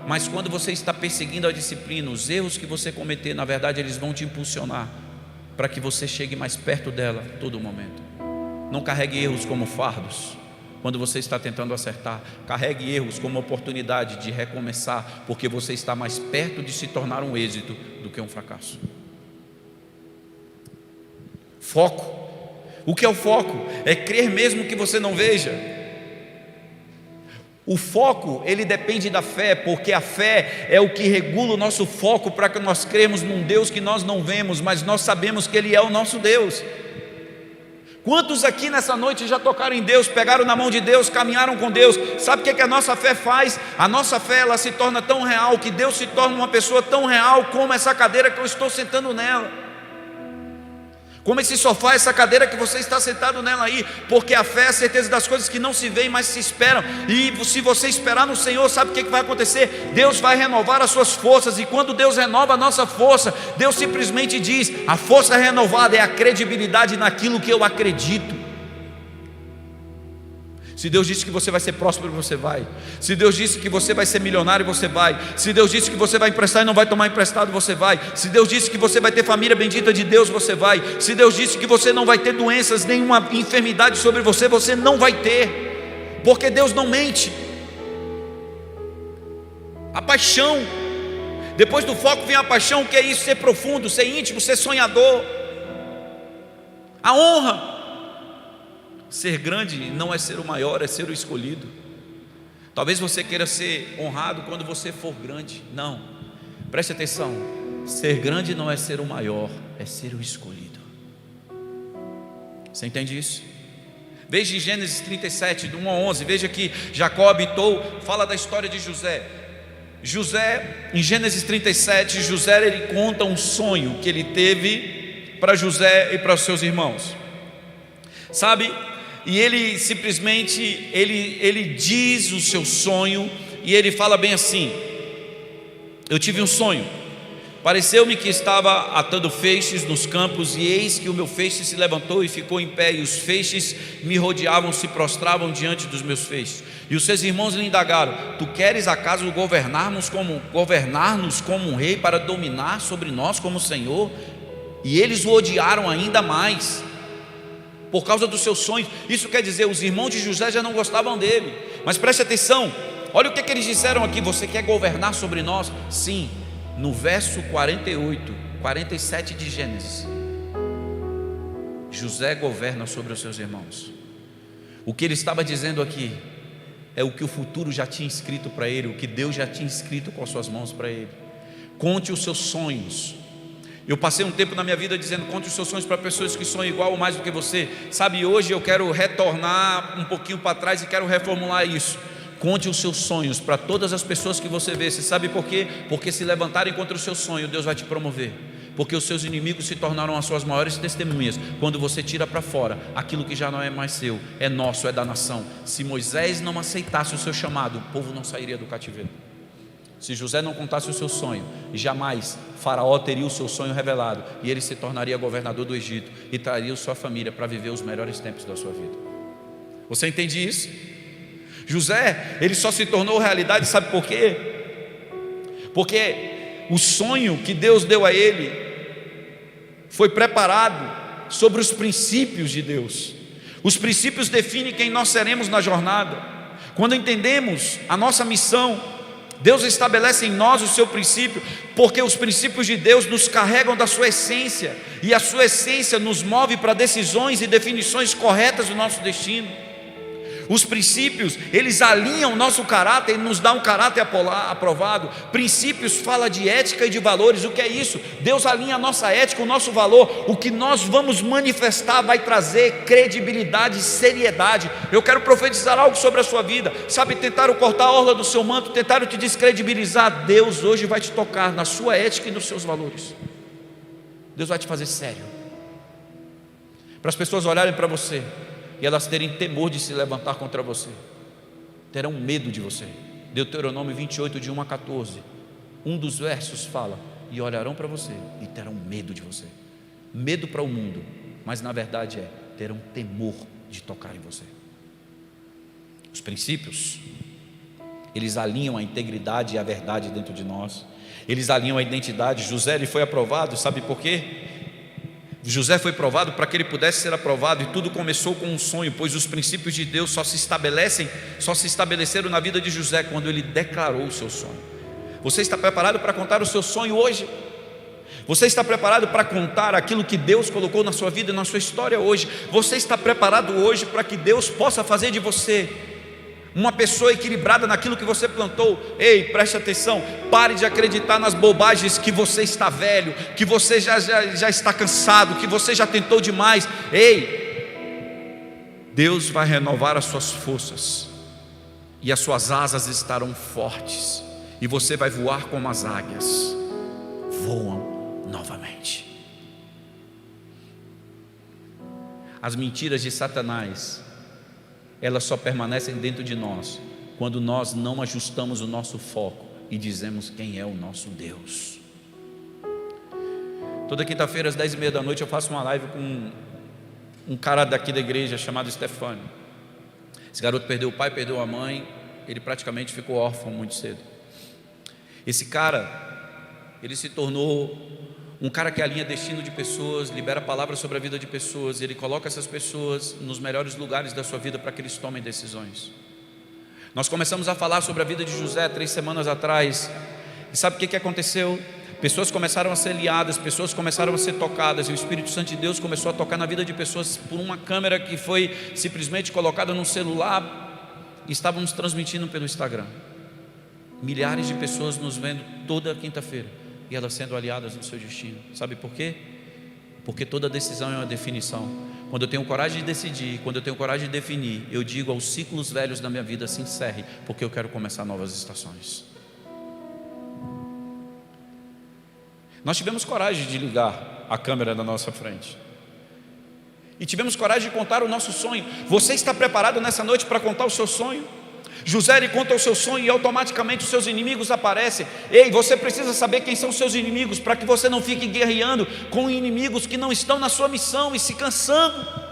mas quando você está perseguindo a disciplina, os erros que você cometer, na verdade, eles vão te impulsionar para que você chegue mais perto dela todo momento. Não carregue erros como fardos. Quando você está tentando acertar, carregue erros como oportunidade de recomeçar, porque você está mais perto de se tornar um êxito do que um fracasso. Foco. O que é o foco? É crer mesmo que você não veja. O foco, ele depende da fé, porque a fé é o que regula o nosso foco para que nós cremos num Deus que nós não vemos, mas nós sabemos que Ele é o nosso Deus. Quantos aqui nessa noite já tocaram em Deus, pegaram na mão de Deus, caminharam com Deus? Sabe o que a nossa fé faz? A nossa fé ela se torna tão real, que Deus se torna uma pessoa tão real como essa cadeira que eu estou sentando nela, como esse sofá, essa cadeira que você está sentado nela aí, porque a fé é a certeza das coisas que não se veem, mas se esperam. E se você esperar no Senhor, sabe o que vai acontecer? Deus vai renovar as suas forças, e quando Deus renova a nossa força, Deus simplesmente diz: a força renovada é a credibilidade naquilo que eu acredito. Se Deus disse que você vai ser próspero, você vai. Se Deus disse que você vai ser milionário, você vai. Se Deus disse que você vai emprestar e não vai tomar emprestado, você vai. Se Deus disse que você vai ter família bendita de Deus, você vai. Se Deus disse que você não vai ter doenças, nenhuma enfermidade sobre você, você não vai ter, porque Deus não mente. A paixão, depois do foco vem a paixão. O que é isso? Ser profundo, ser íntimo, ser sonhador. A honra. Ser grande não é ser o maior, é ser o escolhido. Talvez você queira ser honrado quando você for grande. Não, preste atenção. Ser grande não é ser o maior, é ser o escolhido. Você entende isso? Veja em Gênesis 37, do 1 a 11. Veja que Jacó habitou, fala da história de José. José, em Gênesis 37, José ele conta um sonho que ele teve para José e para os seus irmãos. Sabe? E ele simplesmente, ele diz o seu sonho, e ele fala bem assim: eu tive um sonho, pareceu-me que estava atando feixes nos campos, e eis que o meu feixe se levantou e ficou em pé, e os feixes me rodeavam, se prostravam diante dos meus feixes. E os seus irmãos lhe indagaram: tu queres acaso governar-nos como um rei, para dominar sobre nós como Senhor? E eles o odiaram ainda mais por causa dos seus sonhos. Isso quer dizer, os irmãos de José já não gostavam dele. Mas preste atenção, olha o que eles disseram aqui: você quer governar sobre nós? Sim, no verso 47 de Gênesis, José governa sobre os seus irmãos. O que ele estava dizendo aqui é o que o futuro já tinha escrito para ele, o que Deus já tinha escrito com as suas mãos para ele. Conte os seus sonhos. Eu passei um tempo na minha vida dizendo: conte os seus sonhos para pessoas que sonham igual ou mais do que você. Sabe, hoje eu quero retornar um pouquinho para trás e quero reformular isso. Conte os seus sonhos para todas as pessoas que você vê. Você sabe por quê? Porque se levantarem contra o seu sonho, Deus vai te promover. Porque os seus inimigos se tornaram as suas maiores testemunhas quando você tira para fora aquilo que já não é mais seu, é nosso, é da nação. Se Moisés não aceitasse o seu chamado, o povo não sairia do cativeiro. Se José não contasse o seu sonho, jamais Faraó teria o seu sonho revelado, e ele se tornaria governador do Egito e traria sua família para viver os melhores tempos da sua vida. Você entende isso? José, ele só se tornou realidade, sabe por quê? Porque o sonho que Deus deu a ele foi preparado sobre os princípios de Deus. Os princípios definem quem nós seremos na jornada. Quando entendemos a nossa missão, Deus estabelece em nós o seu princípio, porque os princípios de Deus nos carregam da sua essência, e a sua essência nos move para decisões e definições corretas do nosso destino. Os princípios, eles alinham o nosso caráter e nos dão um caráter aprovado. Princípios fala de ética e de valores. O que é isso? Deus alinha a nossa ética, o nosso valor. O que nós vamos manifestar vai trazer credibilidade e seriedade. Eu quero profetizar algo sobre a sua vida. Sabe, tentaram cortar a orla do seu manto, tentaram te descredibilizar. Deus hoje vai te tocar na sua ética e nos seus valores. Deus vai te fazer sério, para as pessoas olharem para você e elas terem temor de se levantar contra você, terão medo de você. Deuteronômio 28, de 1 a 14, um dos versos fala: e olharão para você e terão medo de você. Medo para o mundo, mas na verdade terão temor de tocar em você. Os princípios, eles alinham a integridade e a verdade dentro de nós, eles alinham a identidade. José, ele foi aprovado, sabe por quê? José foi provado para que ele pudesse ser aprovado, e tudo começou com um sonho, pois os princípios de Deus só se estabeleceram na vida de José quando ele declarou o seu sonho. Você está preparado para contar o seu sonho hoje? Você está preparado para contar aquilo que Deus colocou na sua vida e na sua história hoje? Você está preparado hoje para que Deus possa fazer de você uma pessoa equilibrada naquilo que você plantou? Ei, preste atenção, pare de acreditar nas bobagens que você está velho, que você já está cansado, que você já tentou demais. Ei, Deus vai renovar as suas forças, e as suas asas estarão fortes, e você vai voar como as águias voam novamente. As mentiras de Satanás, elas só permanecem dentro de nós quando nós não ajustamos o nosso foco e dizemos quem é o nosso Deus. Toda quinta-feira às 10h30 da noite eu faço uma live com um cara daqui da igreja chamado Stefano. Esse garoto perdeu o pai, perdeu a mãe, ele praticamente ficou órfão muito cedo. Esse cara, ele se tornou um cara que alinha destino de pessoas, libera palavras sobre a vida de pessoas, e ele coloca essas pessoas nos melhores lugares da sua vida para que eles tomem decisões. Nós começamos a falar sobre a vida de José 3 semanas atrás, e sabe o que aconteceu? Pessoas começaram a ser liadas, pessoas começaram a ser tocadas, e o Espírito Santo de Deus começou a tocar na vida de pessoas por uma câmera que foi simplesmente colocada num celular, e estávamos transmitindo pelo Instagram. Milhares de pessoas nos vendo toda quinta-feira, e elas sendo aliadas no seu destino. Sabe por quê? Porque toda decisão é uma definição. Quando eu tenho coragem de decidir, quando eu tenho coragem de definir, eu digo aos ciclos velhos da minha vida: se encerre, porque eu quero começar novas estações. Nós tivemos coragem de ligar a câmera na nossa frente, e tivemos coragem de contar o nosso sonho. Você está preparado nessa noite para contar o seu sonho? José, ele conta o seu sonho e automaticamente os seus inimigos aparecem. Ei, você precisa saber quem são os seus inimigos, para que você não fique guerreando com inimigos que não estão na sua missão e se cansando.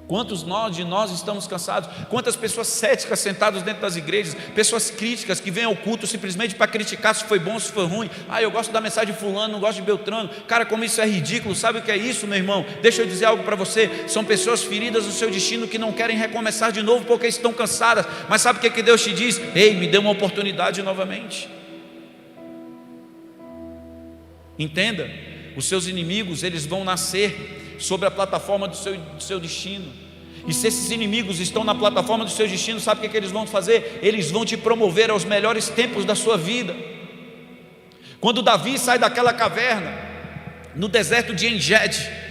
Quantos de nós estamos cansados? Quantas pessoas céticas sentadas dentro das igrejas, pessoas críticas que vêm ao culto simplesmente para criticar se foi bom ou se foi ruim. Eu gosto da mensagem de fulano, não gosto de Beltrano. Cara, como isso é ridículo. Sabe o que é isso, meu irmão? Deixa eu dizer algo para você. São pessoas feridas no seu destino que não querem recomeçar de novo porque estão cansadas. Mas sabe o que Deus te diz? Ei, me dê uma oportunidade novamente. Entenda, os seus inimigos, eles vão nascer sobre a plataforma do seu destino. E se esses inimigos estão na plataforma do seu destino, sabe o que eles vão fazer? Eles vão te promover aos melhores tempos da sua vida. Quando Davi sai daquela caverna no deserto de En-Gedi,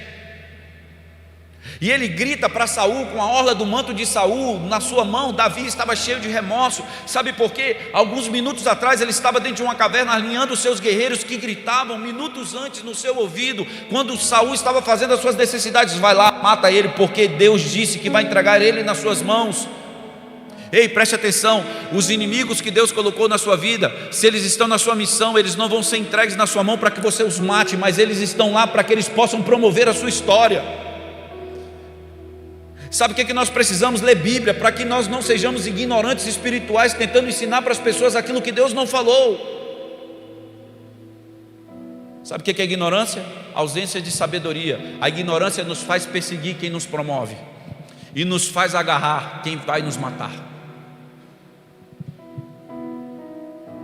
e ele grita para Saul com a orla do manto de Saul na sua mão, Davi estava cheio de remorso. Sabe por quê? Alguns minutos atrás ele estava dentro de uma caverna alinhando os seus guerreiros que gritavam minutos antes no seu ouvido, quando Saul estava fazendo as suas necessidades: vai lá, mata ele, porque Deus disse que vai entregar ele nas suas mãos. Ei, preste atenção, os inimigos que Deus colocou na sua vida, se eles estão na sua missão, eles não vão ser entregues na sua mão para que você os mate, mas eles estão lá para que eles possam promover a sua história. Sabe o que nós precisamos? Ler Bíblia, para que nós não sejamos ignorantes espirituais, tentando ensinar para as pessoas aquilo que Deus não falou. Sabe o que é ignorância? Ausência de sabedoria. A ignorância nos faz perseguir quem nos promove, e nos faz agarrar quem vai nos matar.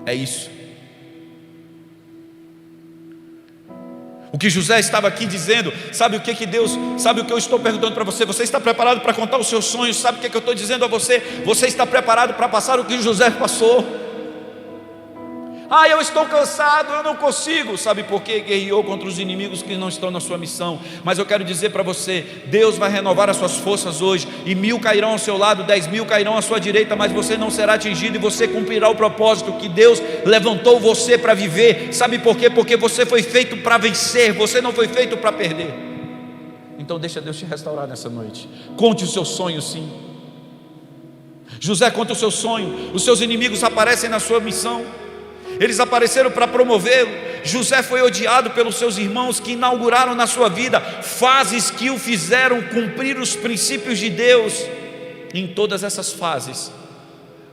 É isso. O que José estava aqui dizendo, sabe o que Deus, sabe o que eu estou perguntando para você? Você está preparado para contar os seus sonhos? Sabe o que eu estou dizendo a você? Você está preparado para passar o que José passou? Eu estou cansado, eu não consigo. Sabe por quê? Guerreou contra os inimigos que não estão na sua missão. Mas eu quero dizer para você, Deus vai renovar as suas forças hoje, e 1000 cairão ao seu lado, 10.000 cairão à sua direita, mas você não será atingido, e você cumprirá o propósito que Deus levantou você para viver. Sabe por quê? Porque você foi feito para vencer, você não foi feito para perder. Então deixa Deus te restaurar nessa noite. Conte o seu sonho, sim. José conta o seu sonho. Os seus inimigos aparecem na sua missão, eles apareceram para promovê-lo. José foi odiado pelos seus irmãos, que inauguraram na sua vida fases que o fizeram cumprir os princípios de Deus. Em todas essas fases,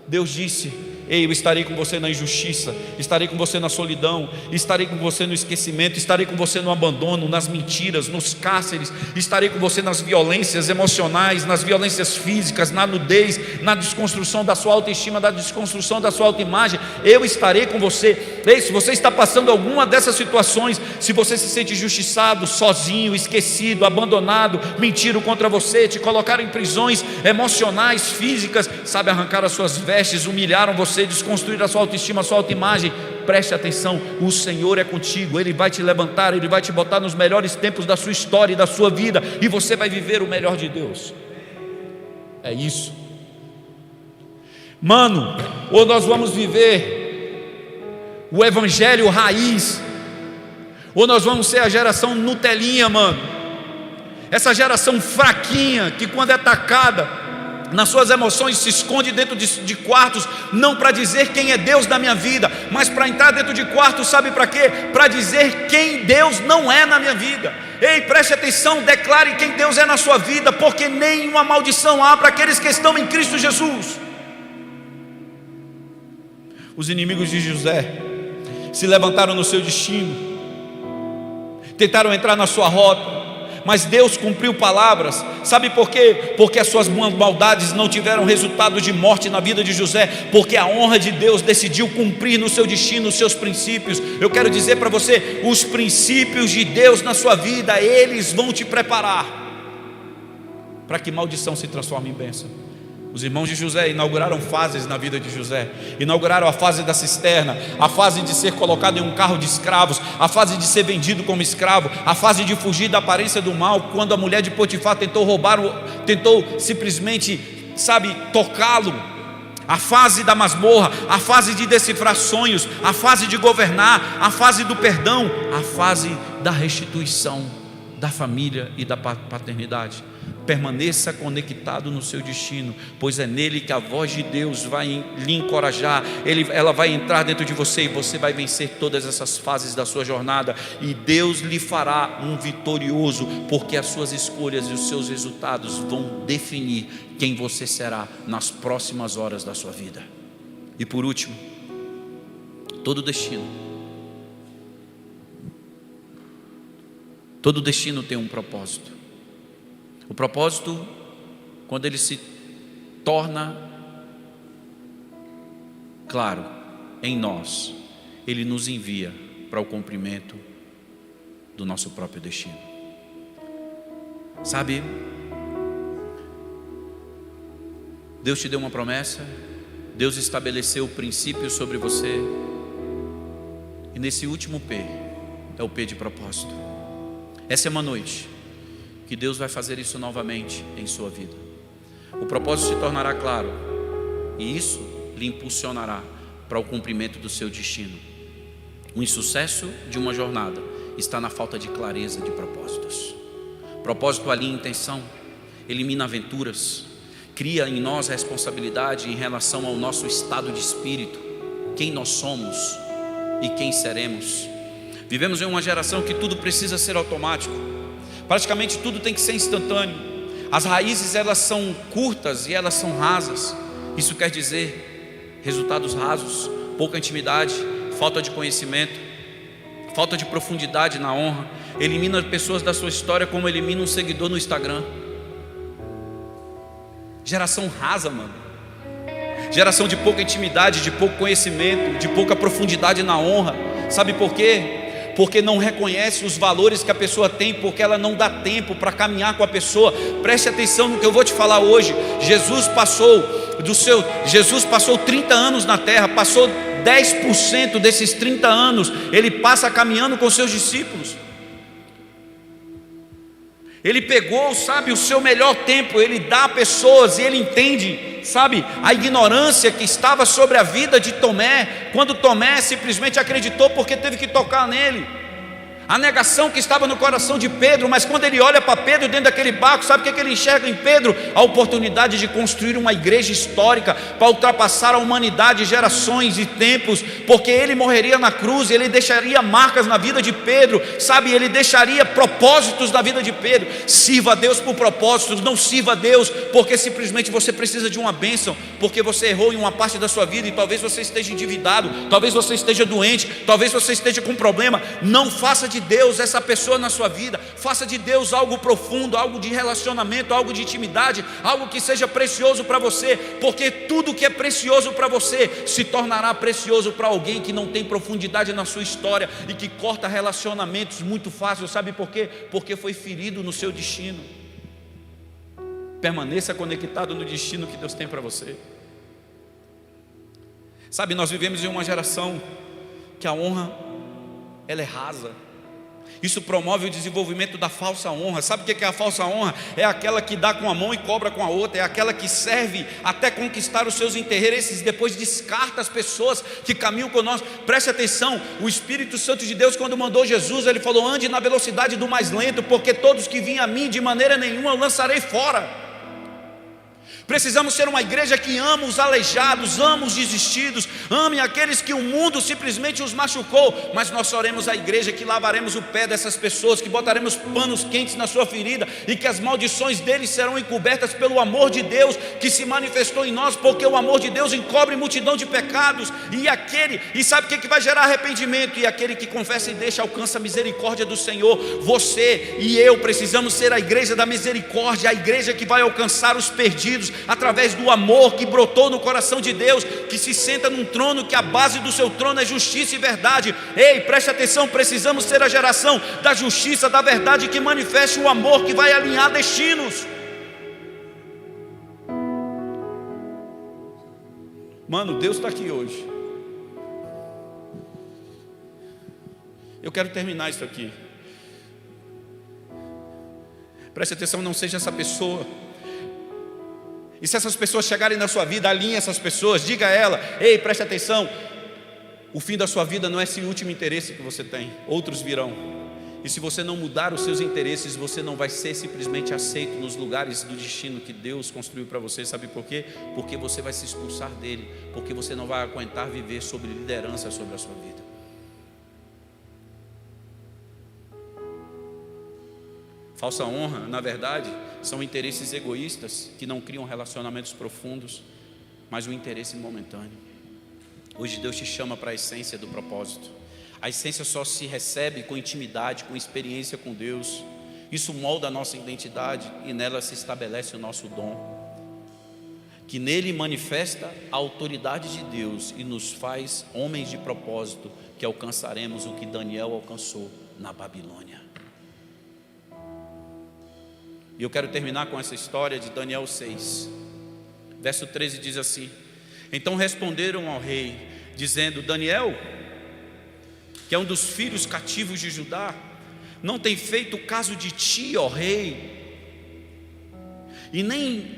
Deus disse: ei, eu estarei com você na injustiça, estarei com você na solidão, estarei com você no esquecimento, estarei com você no abandono, nas mentiras, nos cárceres, estarei com você nas violências emocionais, nas violências físicas, na nudez, na desconstrução da sua autoestima, da desconstrução da sua autoimagem. Eu estarei com você. Ei, se você está passando alguma dessas situações, se você se sente injustiçado, sozinho, esquecido, abandonado, mentiram contra você, te colocaram em prisões emocionais, físicas, sabe, arrancaram as suas vestes, humilharam você, desconstruir a sua autoestima, a sua autoimagem, preste atenção, o Senhor é contigo, Ele vai te levantar, Ele vai te botar nos melhores tempos da sua história e da sua vida, e você vai viver o melhor de Deus. É isso, mano. Ou nós vamos viver o evangelho raiz, ou nós vamos ser a geração Nutelinha, mano, essa geração fraquinha, que quando é atacada nas suas emoções se esconde dentro de quartos, não para dizer quem é Deus na minha vida, mas para entrar dentro de quartos, sabe para quê? Para dizer quem Deus não é na minha vida. Ei, preste atenção, declare quem Deus é na sua vida, porque nenhuma maldição há para aqueles que estão em Cristo Jesus. Os inimigos de José se levantaram no seu destino, tentaram entrar na sua rota, mas Deus cumpriu palavras. Sabe por quê? Porque as suas maldades não tiveram resultado de morte na vida de José, porque a honra de Deus decidiu cumprir no seu destino os seus princípios. Eu quero dizer para você, os princípios de Deus na sua vida, eles vão te preparar para que maldição se transforme em bênção. Os irmãos de José inauguraram fases na vida de José. Inauguraram a fase da cisterna, a fase de ser colocado em um carro de escravos, a fase de ser vendido como escravo, a fase de fugir da aparência do mal, quando a mulher de Potifar tentou tentou simplesmente, sabe, tocá-lo. A fase da masmorra, a fase de decifrar sonhos, a fase de governar, a fase do perdão, a fase da restituição da família e da paternidade. Permaneça conectado no seu destino, pois é nele que a voz de Deus vai lhe encorajar. Ela vai entrar dentro de você, e você vai vencer todas essas fases da sua jornada, e Deus lhe fará um vitorioso, porque as suas escolhas e os seus resultados vão definir quem você será nas próximas horas da sua vida. E por último, todo destino tem um propósito. O propósito, quando ele se torna claro em nós, ele nos envia para o cumprimento do nosso próprio destino. Sabe, Deus te deu uma promessa, Deus estabeleceu princípios sobre você, e nesse último P, é o P de propósito. Essa é uma noite que Deus vai fazer isso novamente em sua vida. O propósito se tornará claro, e isso lhe impulsionará para o cumprimento do seu destino. O insucesso de uma jornada está na falta de clareza de propósitos. Propósito alinha intenção, elimina aventuras, cria em nós responsabilidade em relação ao nosso estado de espírito, quem nós somos e quem seremos. Vivemos em uma geração que tudo precisa ser automático. Praticamente tudo tem que ser instantâneo. As raízes, elas são curtas e elas são rasas. Isso quer dizer resultados rasos, pouca intimidade, falta de conhecimento, falta de profundidade na honra. Elimina pessoas da sua história como elimina um seguidor no Instagram. Geração rasa, mano. Geração de pouca intimidade, de pouco conhecimento, de pouca profundidade na honra. Sabe por quê? Porque não reconhece os valores que a pessoa tem, porque ela não dá tempo para caminhar com a pessoa. Preste atenção no que eu vou te falar hoje. Jesus passou 30 anos na terra, passou 10% desses 30 anos, ele passa caminhando com seus discípulos. Ele pegou, sabe, o seu melhor tempo, ele dá a pessoas, e ele entende, sabe, a ignorância que estava sobre a vida de Tomé, quando Tomé simplesmente acreditou porque teve que tocar nele. A negação que estava no coração de Pedro, mas quando ele olha para Pedro dentro daquele barco, sabe o que ele enxerga em Pedro? A oportunidade de construir uma igreja histórica para ultrapassar a humanidade, gerações e tempos, porque ele morreria na cruz, ele deixaria marcas na vida de Pedro, sabe, ele deixaria propósitos na vida de Pedro. Sirva a Deus por propósitos, não sirva a Deus porque simplesmente você precisa de uma bênção, porque você errou em uma parte da sua vida, e talvez você esteja endividado, talvez você esteja doente, talvez você esteja com um problema. Não faça de Deus essa pessoa na sua vida, faça de Deus algo profundo, algo de relacionamento, algo de intimidade, algo que seja precioso para você, porque tudo que é precioso para você se tornará precioso para alguém que não tem profundidade na sua história e que corta relacionamentos muito fácil. Sabe por quê? Porque foi ferido no seu destino. Permaneça conectado no destino que Deus tem para você. Sabe, nós vivemos em uma geração que a honra, ela é rasa. Isso promove o desenvolvimento da falsa honra. Sabe o que é a falsa honra? É aquela que dá com a mão e cobra com a outra. É aquela que serve até conquistar os seus interesses e depois descarta as pessoas que caminham conosco. Preste atenção, o Espírito Santo de Deus, quando mandou Jesus, ele falou: ande na velocidade do mais lento, porque todos que vêm a mim, de maneira nenhuma eu lançarei fora. Precisamos ser uma igreja que ama os aleijados, ama os desistidos, ame aqueles que o mundo simplesmente os machucou, mas nós seremos a igreja que lavaremos o pé dessas pessoas, que botaremos panos quentes na sua ferida, e que as maldições deles serão encobertas pelo amor de Deus que se manifestou em nós, porque o amor de Deus encobre multidão de pecados, e sabe o que vai gerar arrependimento? E aquele que confessa e deixa alcança a misericórdia do Senhor. Você e eu precisamos ser a igreja da misericórdia, a igreja que vai alcançar os perdidos, através do amor que brotou no coração de Deus, que se senta num trono, que a base do seu trono é justiça e verdade. Ei, preste atenção, precisamos ser a geração da justiça, da verdade, que manifeste o amor que vai alinhar destinos. Mano, Deus está aqui hoje. Eu quero terminar isso aqui. Preste atenção, não seja essa pessoa. E se essas pessoas chegarem na sua vida, alinhe essas pessoas, diga a ela: ei, preste atenção, o fim da sua vida não é esse último interesse que você tem, outros virão. E se você não mudar os seus interesses, você não vai ser simplesmente aceito nos lugares do destino que Deus construiu para você. Sabe por quê? Porque você vai se expulsar dele, porque você não vai aguentar viver sobre liderança sobre a sua vida. Falsa honra, na verdade, são interesses egoístas que não criam relacionamentos profundos, mas um interesse momentâneo. Hoje Deus te chama para a essência do propósito. A essência só se recebe com intimidade, com experiência com Deus. Isso molda a nossa identidade e nela se estabelece o nosso dom, que nele manifesta a autoridade de Deus e nos faz homens de propósito, que alcançaremos o que Daniel alcançou na Babilônia. E eu quero terminar com essa história de Daniel 6, verso 13 diz assim: então responderam ao rei, dizendo: Daniel, que é um dos filhos cativos de Judá, não tem feito caso de ti, ó rei, e nem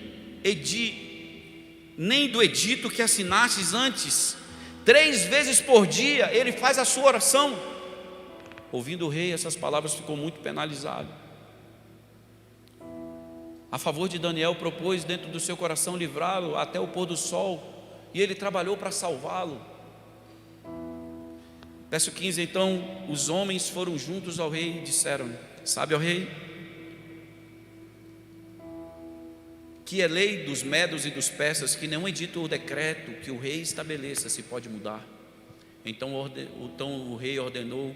do edito que assinastes antes. 3 vezes por dia ele faz a sua oração. Ouvindo o rei essas palavras, ficou muito penalizado. A favor de Daniel, propôs dentro do seu coração livrá-lo até o pôr do sol, e ele trabalhou para salvá-lo. Verso 15: então os homens foram juntos ao rei e disseram-lhe: sabe, ó rei, que é lei dos medos e dos persas, que nenhum edito ou decreto que o rei estabeleça se pode mudar. Então o rei ordenou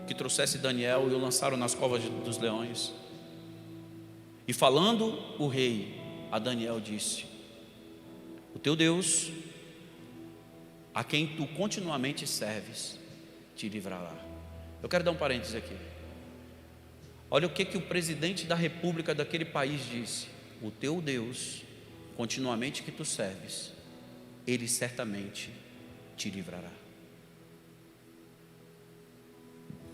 que trouxesse Daniel e o lançaram nas covas dos leões. E falando o rei a Daniel, disse: o teu Deus, a quem tu continuamente serves, te livrará. Eu quero dar um parêntese aqui. Olha o que o presidente da república daquele país disse: o teu Deus, continuamente que tu serves, Ele certamente te livrará.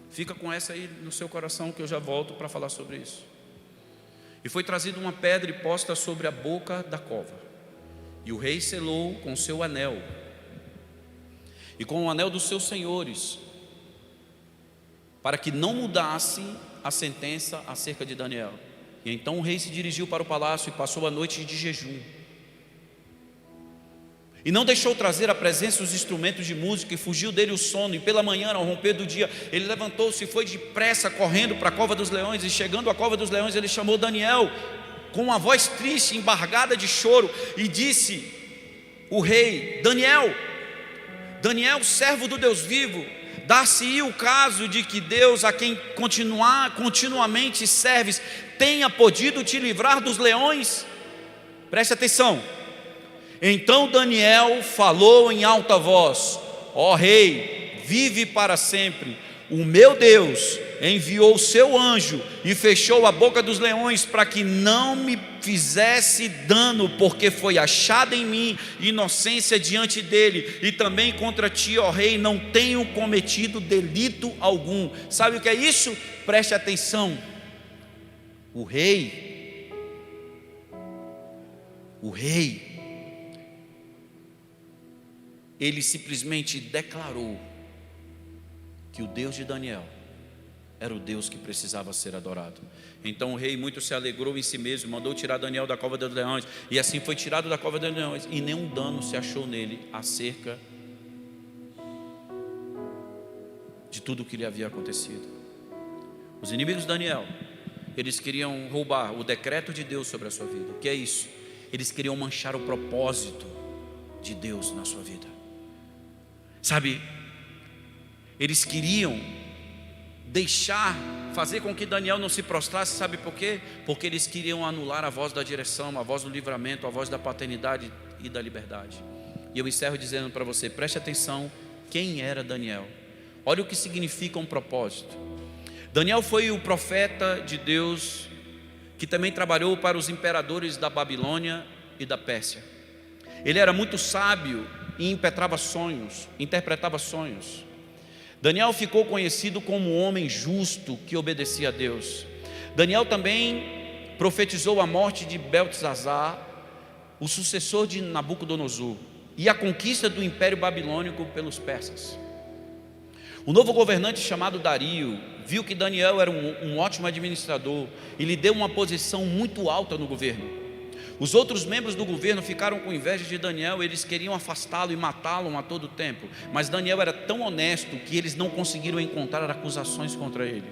Fica com essa aí no seu coração, que eu já volto para falar sobre isso. E foi trazida uma pedra e posta sobre a boca da cova, e o rei selou com seu anel e com o anel dos seus senhores, para que não mudasse a sentença acerca de Daniel. E então o rei se dirigiu para o palácio e passou a noite de jejum, e não deixou trazer à presença os instrumentos de música, e fugiu dele o sono. E pela manhã, ao romper do dia, ele levantou-se e foi depressa correndo para a cova dos leões. E chegando à cova dos leões, ele chamou Daniel com uma voz triste, embargada de choro, e disse o rei: Daniel, servo do Deus vivo, dar-se-ia o caso de que Deus, a quem continuamente serves, tenha podido te livrar dos leões? Preste atenção. Então Daniel falou em alta voz: ó rei, vive para sempre. O meu Deus enviou o seu anjo e fechou a boca dos leões, para que não me fizesse dano, porque foi achada em mim inocência diante dele, e também contra ti, ó rei, não tenho cometido delito algum. Sabe o que é isso? Preste atenção. O rei, ele simplesmente declarou que o Deus de Daniel era o Deus que precisava ser adorado. Então o rei muito se alegrou em si mesmo, mandou tirar Daniel da cova dos leões, e assim foi tirado da cova dos leões, e nenhum dano se achou nele acerca de tudo o que lhe havia acontecido. Os inimigos de Daniel, eles queriam roubar o decreto de Deus sobre a sua vida. O que é isso? Eles queriam manchar o propósito de Deus na sua vida. Sabe, eles queriam fazer com que Daniel não se prostrasse. Sabe por quê? Porque eles queriam anular a voz da direção, a voz do livramento, a voz da paternidade e da liberdade. E eu encerro dizendo para você: preste atenção, quem era Daniel? Olha o que significa um propósito. Daniel foi o profeta de Deus que também trabalhou para os imperadores da Babilônia e da Pérsia. Ele era muito sábio e interpretava sonhos. Daniel ficou conhecido como um homem justo que obedecia a Deus. Daniel também profetizou a morte de Beltesazar, o sucessor de Nabucodonosor, e a conquista do Império Babilônico pelos persas. O novo governante, chamado Dario, viu que Daniel era um ótimo administrador e lhe deu uma posição muito alta no governo. Os outros membros do governo ficaram com inveja de Daniel. Eles queriam afastá-lo e matá-lo a todo tempo, mas Daniel era tão honesto que eles não conseguiram encontrar acusações contra ele.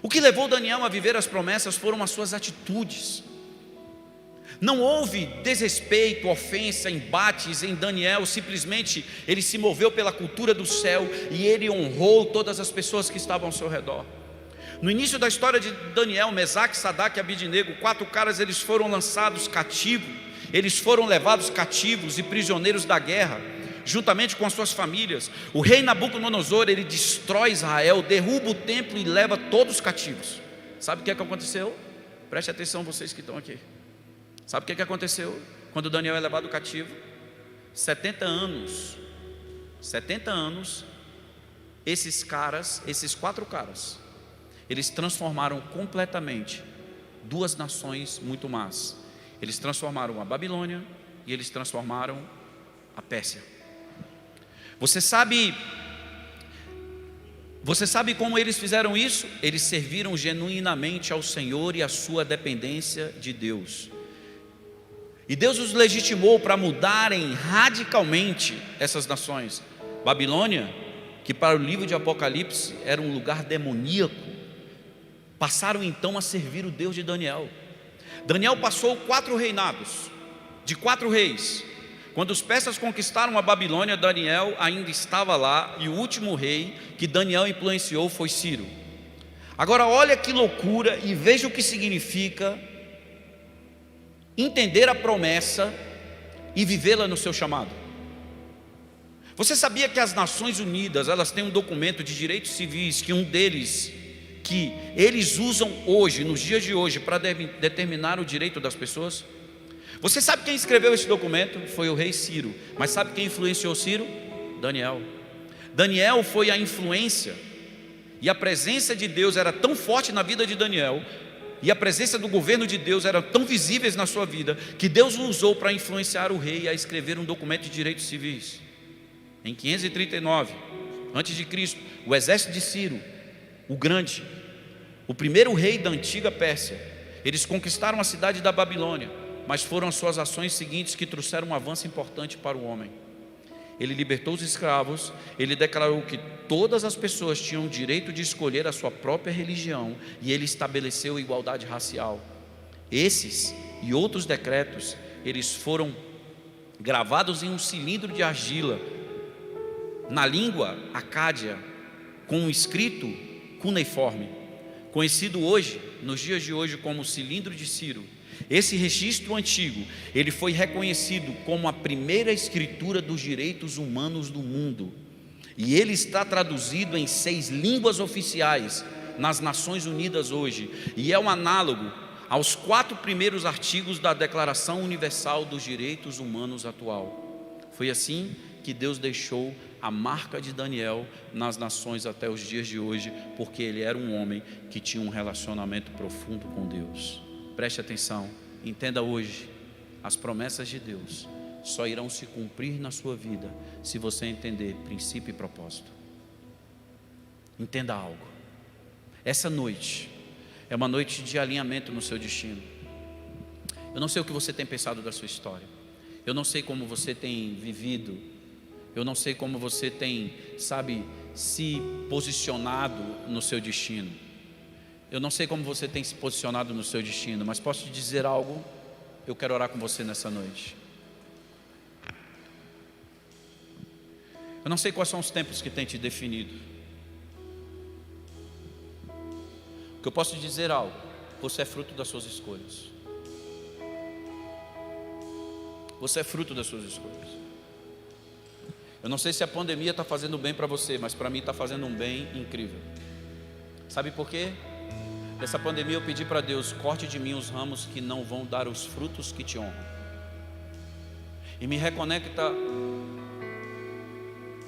O que levou Daniel a viver as promessas foram as suas atitudes. Não houve desrespeito, ofensa, embates em Daniel. Simplesmente ele se moveu pela cultura do céu e ele honrou todas as pessoas que estavam ao seu redor. No início da história de Daniel, Mesaque, Sadraque e Abidnego, 4 caras, eles foram lançados cativos. Eles foram levados cativos e prisioneiros da guerra, juntamente com as suas famílias. O rei Nabucodonosor, ele destrói Israel, derruba o templo e leva todos cativos. Sabe o que aconteceu? Preste atenção, vocês que estão aqui. Sabe o que aconteceu quando Daniel é levado cativo? 70 anos, esses 4 caras, eles transformaram completamente 2 nações muito más. Eles transformaram a Babilônia e eles transformaram a Pérsia. Você sabe como eles fizeram isso? Eles serviram genuinamente ao Senhor e à sua dependência de Deus. E Deus os legitimou para mudarem radicalmente essas nações. Babilônia, que para o livro de Apocalipse era um lugar demoníaco, passaram então a servir o Deus de Daniel. Daniel passou 4 reinados, de 4 reis. Quando os persas conquistaram a Babilônia, Daniel ainda estava lá, e o último rei que Daniel influenciou foi Ciro. Agora olha que loucura, e veja o que significa entender a promessa e vivê-la no seu chamado. Você sabia que as Nações Unidas, elas têm um documento de direitos civis, que que eles usam hoje, nos dias de hoje, para determinar o direito das pessoas? Você sabe quem escreveu esse documento? Foi o rei Ciro. Mas sabe quem influenciou Ciro? Daniel. Daniel foi a influência, e a presença de Deus era tão forte na vida de Daniel, e a presença do governo de Deus era tão visíveis na sua vida, que Deus o usou para influenciar o rei a escrever um documento de direitos civis. Em 539 a.C., o exército de Ciro, o grande, o primeiro rei da antiga Pérsia, eles conquistaram a cidade da Babilônia, mas foram as suas ações seguintes que trouxeram um avanço importante para o homem. Ele libertou os escravos, ele declarou que todas as pessoas tinham o direito de escolher a sua própria religião, e ele estabeleceu igualdade racial. Esses e outros decretos, eles foram gravados em um cilindro de argila, na língua acádia, com um escrito cuneiforme, conhecido hoje, nos dias de hoje, como o cilindro de Ciro. Esse registro antigo, ele foi reconhecido como a primeira escritura dos direitos humanos do mundo, e ele está traduzido em 6 línguas oficiais nas Nações Unidas hoje, e é um análogo aos 4 primeiros artigos da Declaração Universal dos Direitos Humanos atual. Foi assim que Deus deixou a marca de Daniel nas nações até os dias de hoje, porque ele era um homem que tinha um relacionamento profundo com Deus. Preste atenção, entenda hoje, as promessas de Deus só irão se cumprir na sua vida se você entender princípio e propósito. Entenda algo, essa noite é uma noite de alinhamento no seu destino. Eu não sei o que você tem pensado da sua história, eu não sei como você tem vivido, eu não sei como você tem, se posicionado no seu destino. Eu não sei como você tem se posicionado no seu destino, mas posso te dizer algo, eu quero orar com você nessa noite. Eu não sei quais são os tempos que tem te definido. O que eu posso te dizer algo, você é fruto das suas escolhas. Você é fruto das suas escolhas. Eu não sei se a pandemia está fazendo bem para você, mas para mim está fazendo um bem incrível. Sabe por quê? Nessa pandemia eu pedi para Deus, corte de mim os ramos que não vão dar os frutos que te honram, e me reconecta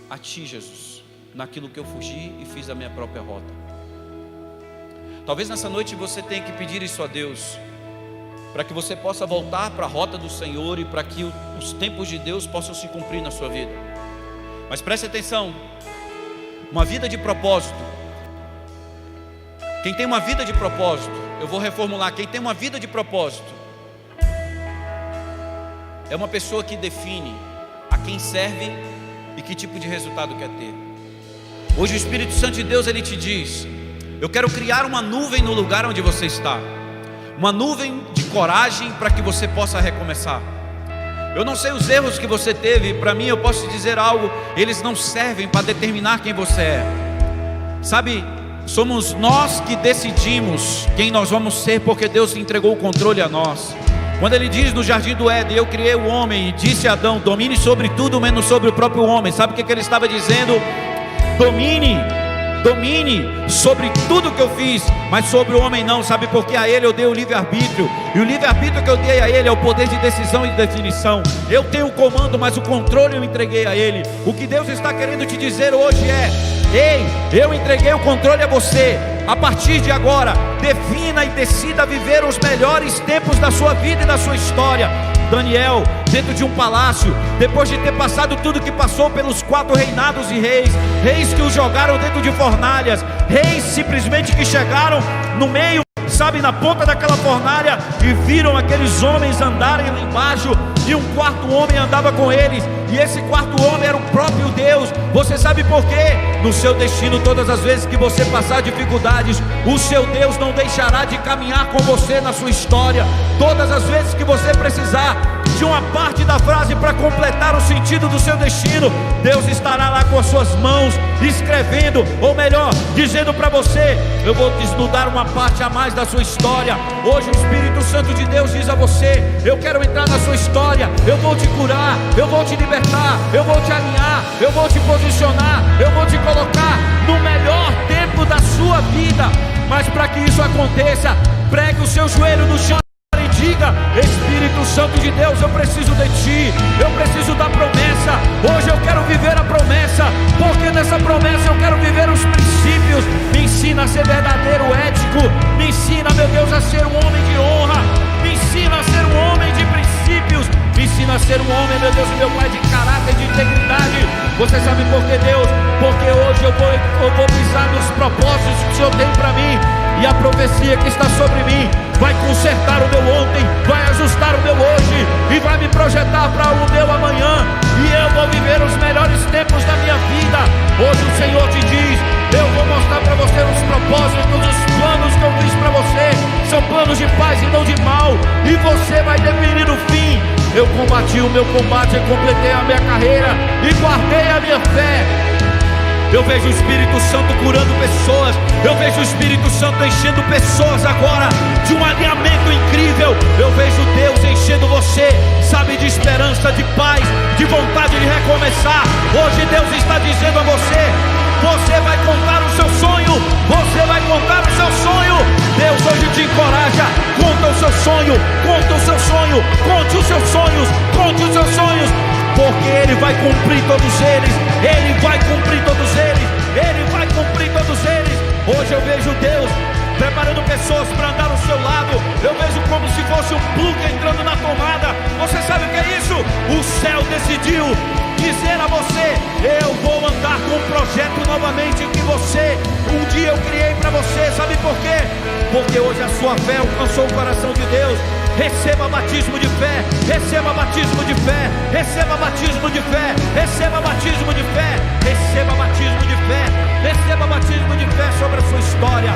a Ti, Jesus, naquilo que eu fugi e fiz a minha própria rota. Talvez nessa noite você tenha que pedir isso a Deus, para que você possa voltar para a rota do Senhor, e para que os tempos de Deus possam se cumprir na sua vida. Mas preste atenção, uma vida de propósito, quem tem uma vida de propósito, eu vou reformular, quem tem uma vida de propósito, é uma pessoa que define a quem serve e que tipo de resultado quer ter. Hoje o Espírito Santo de Deus, ele te diz, eu quero criar uma nuvem no lugar onde você está, uma nuvem de coragem para que você possa recomeçar. Eu não sei os erros que você teve, para mim eu posso te dizer algo, eles não servem para determinar quem você é. Sabe, somos nós que decidimos quem nós vamos ser, porque Deus entregou o controle a nós. Quando Ele diz no jardim do Éden, eu criei o homem, e disse a Adão, domine sobre tudo menos sobre o próprio homem. Sabe o que Ele estava dizendo? Domine sobre tudo que eu fiz, mas sobre o homem não. Sabe por quê? A ele eu dei o livre-arbítrio, e o livre-arbítrio que eu dei a ele é o poder de decisão e de definição. Eu tenho o comando, mas o controle eu entreguei a ele. O que Deus está querendo te dizer hoje é: ei, eu entreguei o controle a você. A partir de agora, defina e decida viver os melhores tempos da sua vida e da sua história. Daniel, dentro de um palácio, depois de ter passado tudo que passou pelos 4 reinados e reis que o jogaram dentro de fornalhas, reis simplesmente que chegaram no meio, na ponta daquela fornalha, e viram aqueles homens andarem lá embaixo, e um 4º homem andava com eles, e esse 4º homem era o próprio Deus. Você sabe por quê? No seu destino, todas as vezes que você passar dificuldades, o seu Deus não deixará de caminhar com você na sua história. Todas as vezes que você precisar de uma parte da frase para completar o sentido do seu destino, Deus estará lá com as suas mãos, escrevendo, ou melhor, dizendo para você: eu vou desnudar uma parte a mais da sua história. Hoje o Espírito Santo de Deus diz a você: eu quero entrar na sua história, eu vou te curar, eu vou te libertar, eu vou te alinhar, eu vou te posicionar, eu vou te colocar no melhor tempo da sua vida. Mas para que isso aconteça, pregue o seu joelho no chão e diga: Espírito Santo de Deus, eu preciso de Ti, eu preciso da promessa. Hoje eu quero viver a promessa, porque nessa promessa eu quero viver os princípios. Me ensina a ser verdadeiro, ético. Me ensina, meu Deus, a ser um homem de honra. Me ensina a ser um homem de princípios. Me ensina a ser um homem, meu Deus, meu Pai, de caráter, de integridade. Você sabe por que, Deus? Porque hoje eu vou pisar nos propósitos que o Senhor tem para mim. E a profecia que está sobre mim vai consertar o meu ontem, vai ajustar o meu hoje e vai me projetar para o meu amanhã. E eu vou viver os melhores tempos da minha vida. Hoje o Senhor te diz: eu vou mostrar para você os propósitos, os planos que eu fiz para você. São planos de paz e não de mal, e você vai definir o fim. Eu combati o meu combate, eu completei a minha carreira e guardei a minha fé. Eu vejo o Espírito Santo curando pessoas. Eu vejo o Espírito Santo enchendo pessoas agora de um alinhamento incrível. Eu vejo Deus enchendo você, sabe, de esperança, de paz, de vontade de recomeçar. Hoje Deus está dizendo a você: você vai contar o seu sonho. Você vai contar o seu sonho. Deus hoje te encoraja. Conta o seu sonho. Conta o seu sonho. Conte os seus sonhos. Conte os seus sonhos. Porque Ele vai cumprir todos eles. Ele vai cumprir todos eles. Ele vai cumprir todos eles. Hoje eu vejo Deus preparando pessoas para andar ao seu lado. Eu vejo como se fosse um plug entrando na tomada. Você sabe o que é isso? O céu decidiu dizer a você: eu vou andar com um projeto novamente que você, um dia eu criei para você. Sabe por quê? Porque hoje a sua fé alcançou o coração de Deus. Receba batismo de fé, receba batismo de fé, receba batismo de fé, receba batismo de fé, receba batismo de fé, receba batismo de fé sobre a sua história.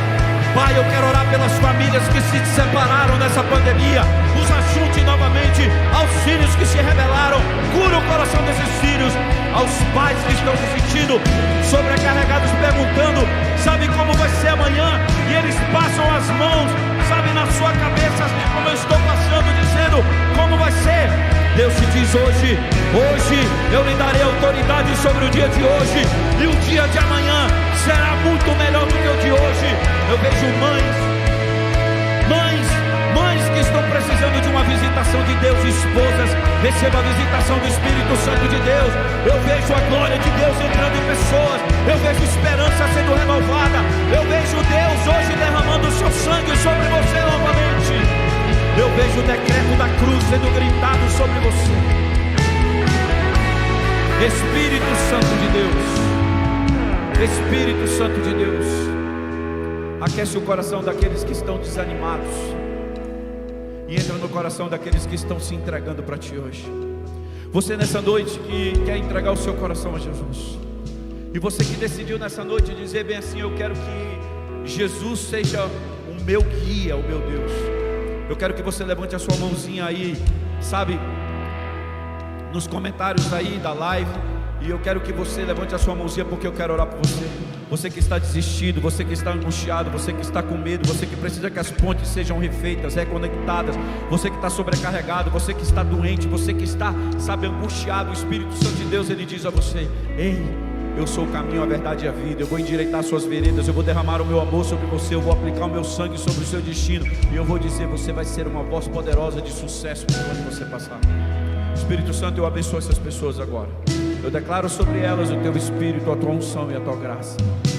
Pai, eu quero orar pelas famílias que se separaram nessa pandemia. Os ajunte novamente aos filhos que se rebelaram. Cura o coração desses filhos. Aos pais que estão se sentindo sobrecarregados, perguntando: sabe como vai ser amanhã? E eles passam as mãos, sabe, na sua cabeça, assim como eu estou passando, dizendo: como vai ser? Deus te diz hoje: hoje eu lhe darei autoridade sobre o dia de hoje, e o dia de amanhã será muito melhor do que o de hoje. Eu vejo mães que estão precisando de uma visitação de Deus. Esposas, receba a visitação do Espírito Santo de Deus. Eu vejo a glória de Deus entrando em pessoas. Eu vejo esperança sendo renovada. Eu vejo Deus hoje derramando o seu sangue sobre você novamente. Eu vejo o decreto da cruz sendo gritado sobre você. Espírito Santo de Deus, Espírito Santo de Deus, aquece o coração daqueles que estão desanimados e entra no coração daqueles que estão se entregando para Ti hoje. Você nessa noite que quer entregar o seu coração a Jesus, e você que decidiu nessa noite dizer bem assim: eu quero que Jesus seja o meu guia, o meu Deus. Eu quero que você levante a sua mãozinha aí, sabe, nos comentários aí da live. E eu quero que você levante a sua mãozinha, porque eu quero orar por você. Você que está desistido, você que está angustiado, você que está com medo, você que precisa que as pontes sejam refeitas, reconectadas, você que está sobrecarregado, você que está doente, você que está, sabe, angustiado. O Espírito Santo de Deus, Ele diz a você: ei, eu sou o caminho, a verdade e a vida. Eu vou endireitar suas veredas, eu vou derramar o meu amor sobre você, eu vou aplicar o meu sangue sobre o seu destino, e eu vou dizer: você vai ser uma voz poderosa de sucesso por onde você passar. Espírito Santo, eu abençoo essas pessoas agora. Eu declaro sobre elas o Teu Espírito, a Tua unção e a Tua graça.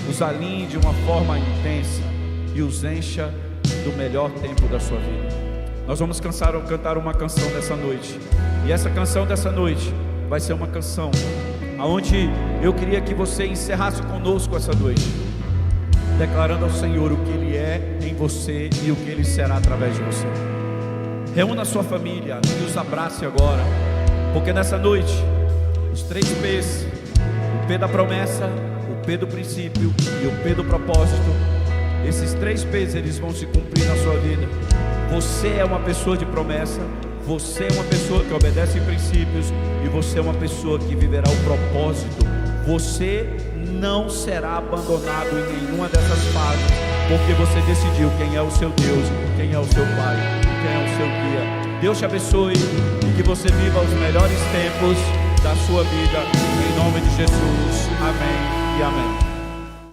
Os alinhe de uma forma intensa e os encha do melhor tempo da sua vida. Nós vamos cantar uma canção dessa noite. E essa canção dessa noite vai ser uma canção aonde eu queria que você encerrasse conosco essa noite, declarando ao Senhor o que Ele é em você e o que Ele será através de você. Reúna a sua família e os abrace agora, porque nessa noite os 3 P's, o P da promessa, o P do princípio e o P do propósito, esses 3 P's eles vão se cumprir na sua vida. Você é uma pessoa de promessa, você é uma pessoa que obedece princípios e você é uma pessoa que viverá o propósito. Você não será abandonado em nenhuma dessas fases, porque você decidiu quem é o seu Deus, quem é o seu Pai, quem é o seu guia. Deus te abençoe e que você viva os melhores tempos da sua vida, em nome de Jesus. Amém e amém.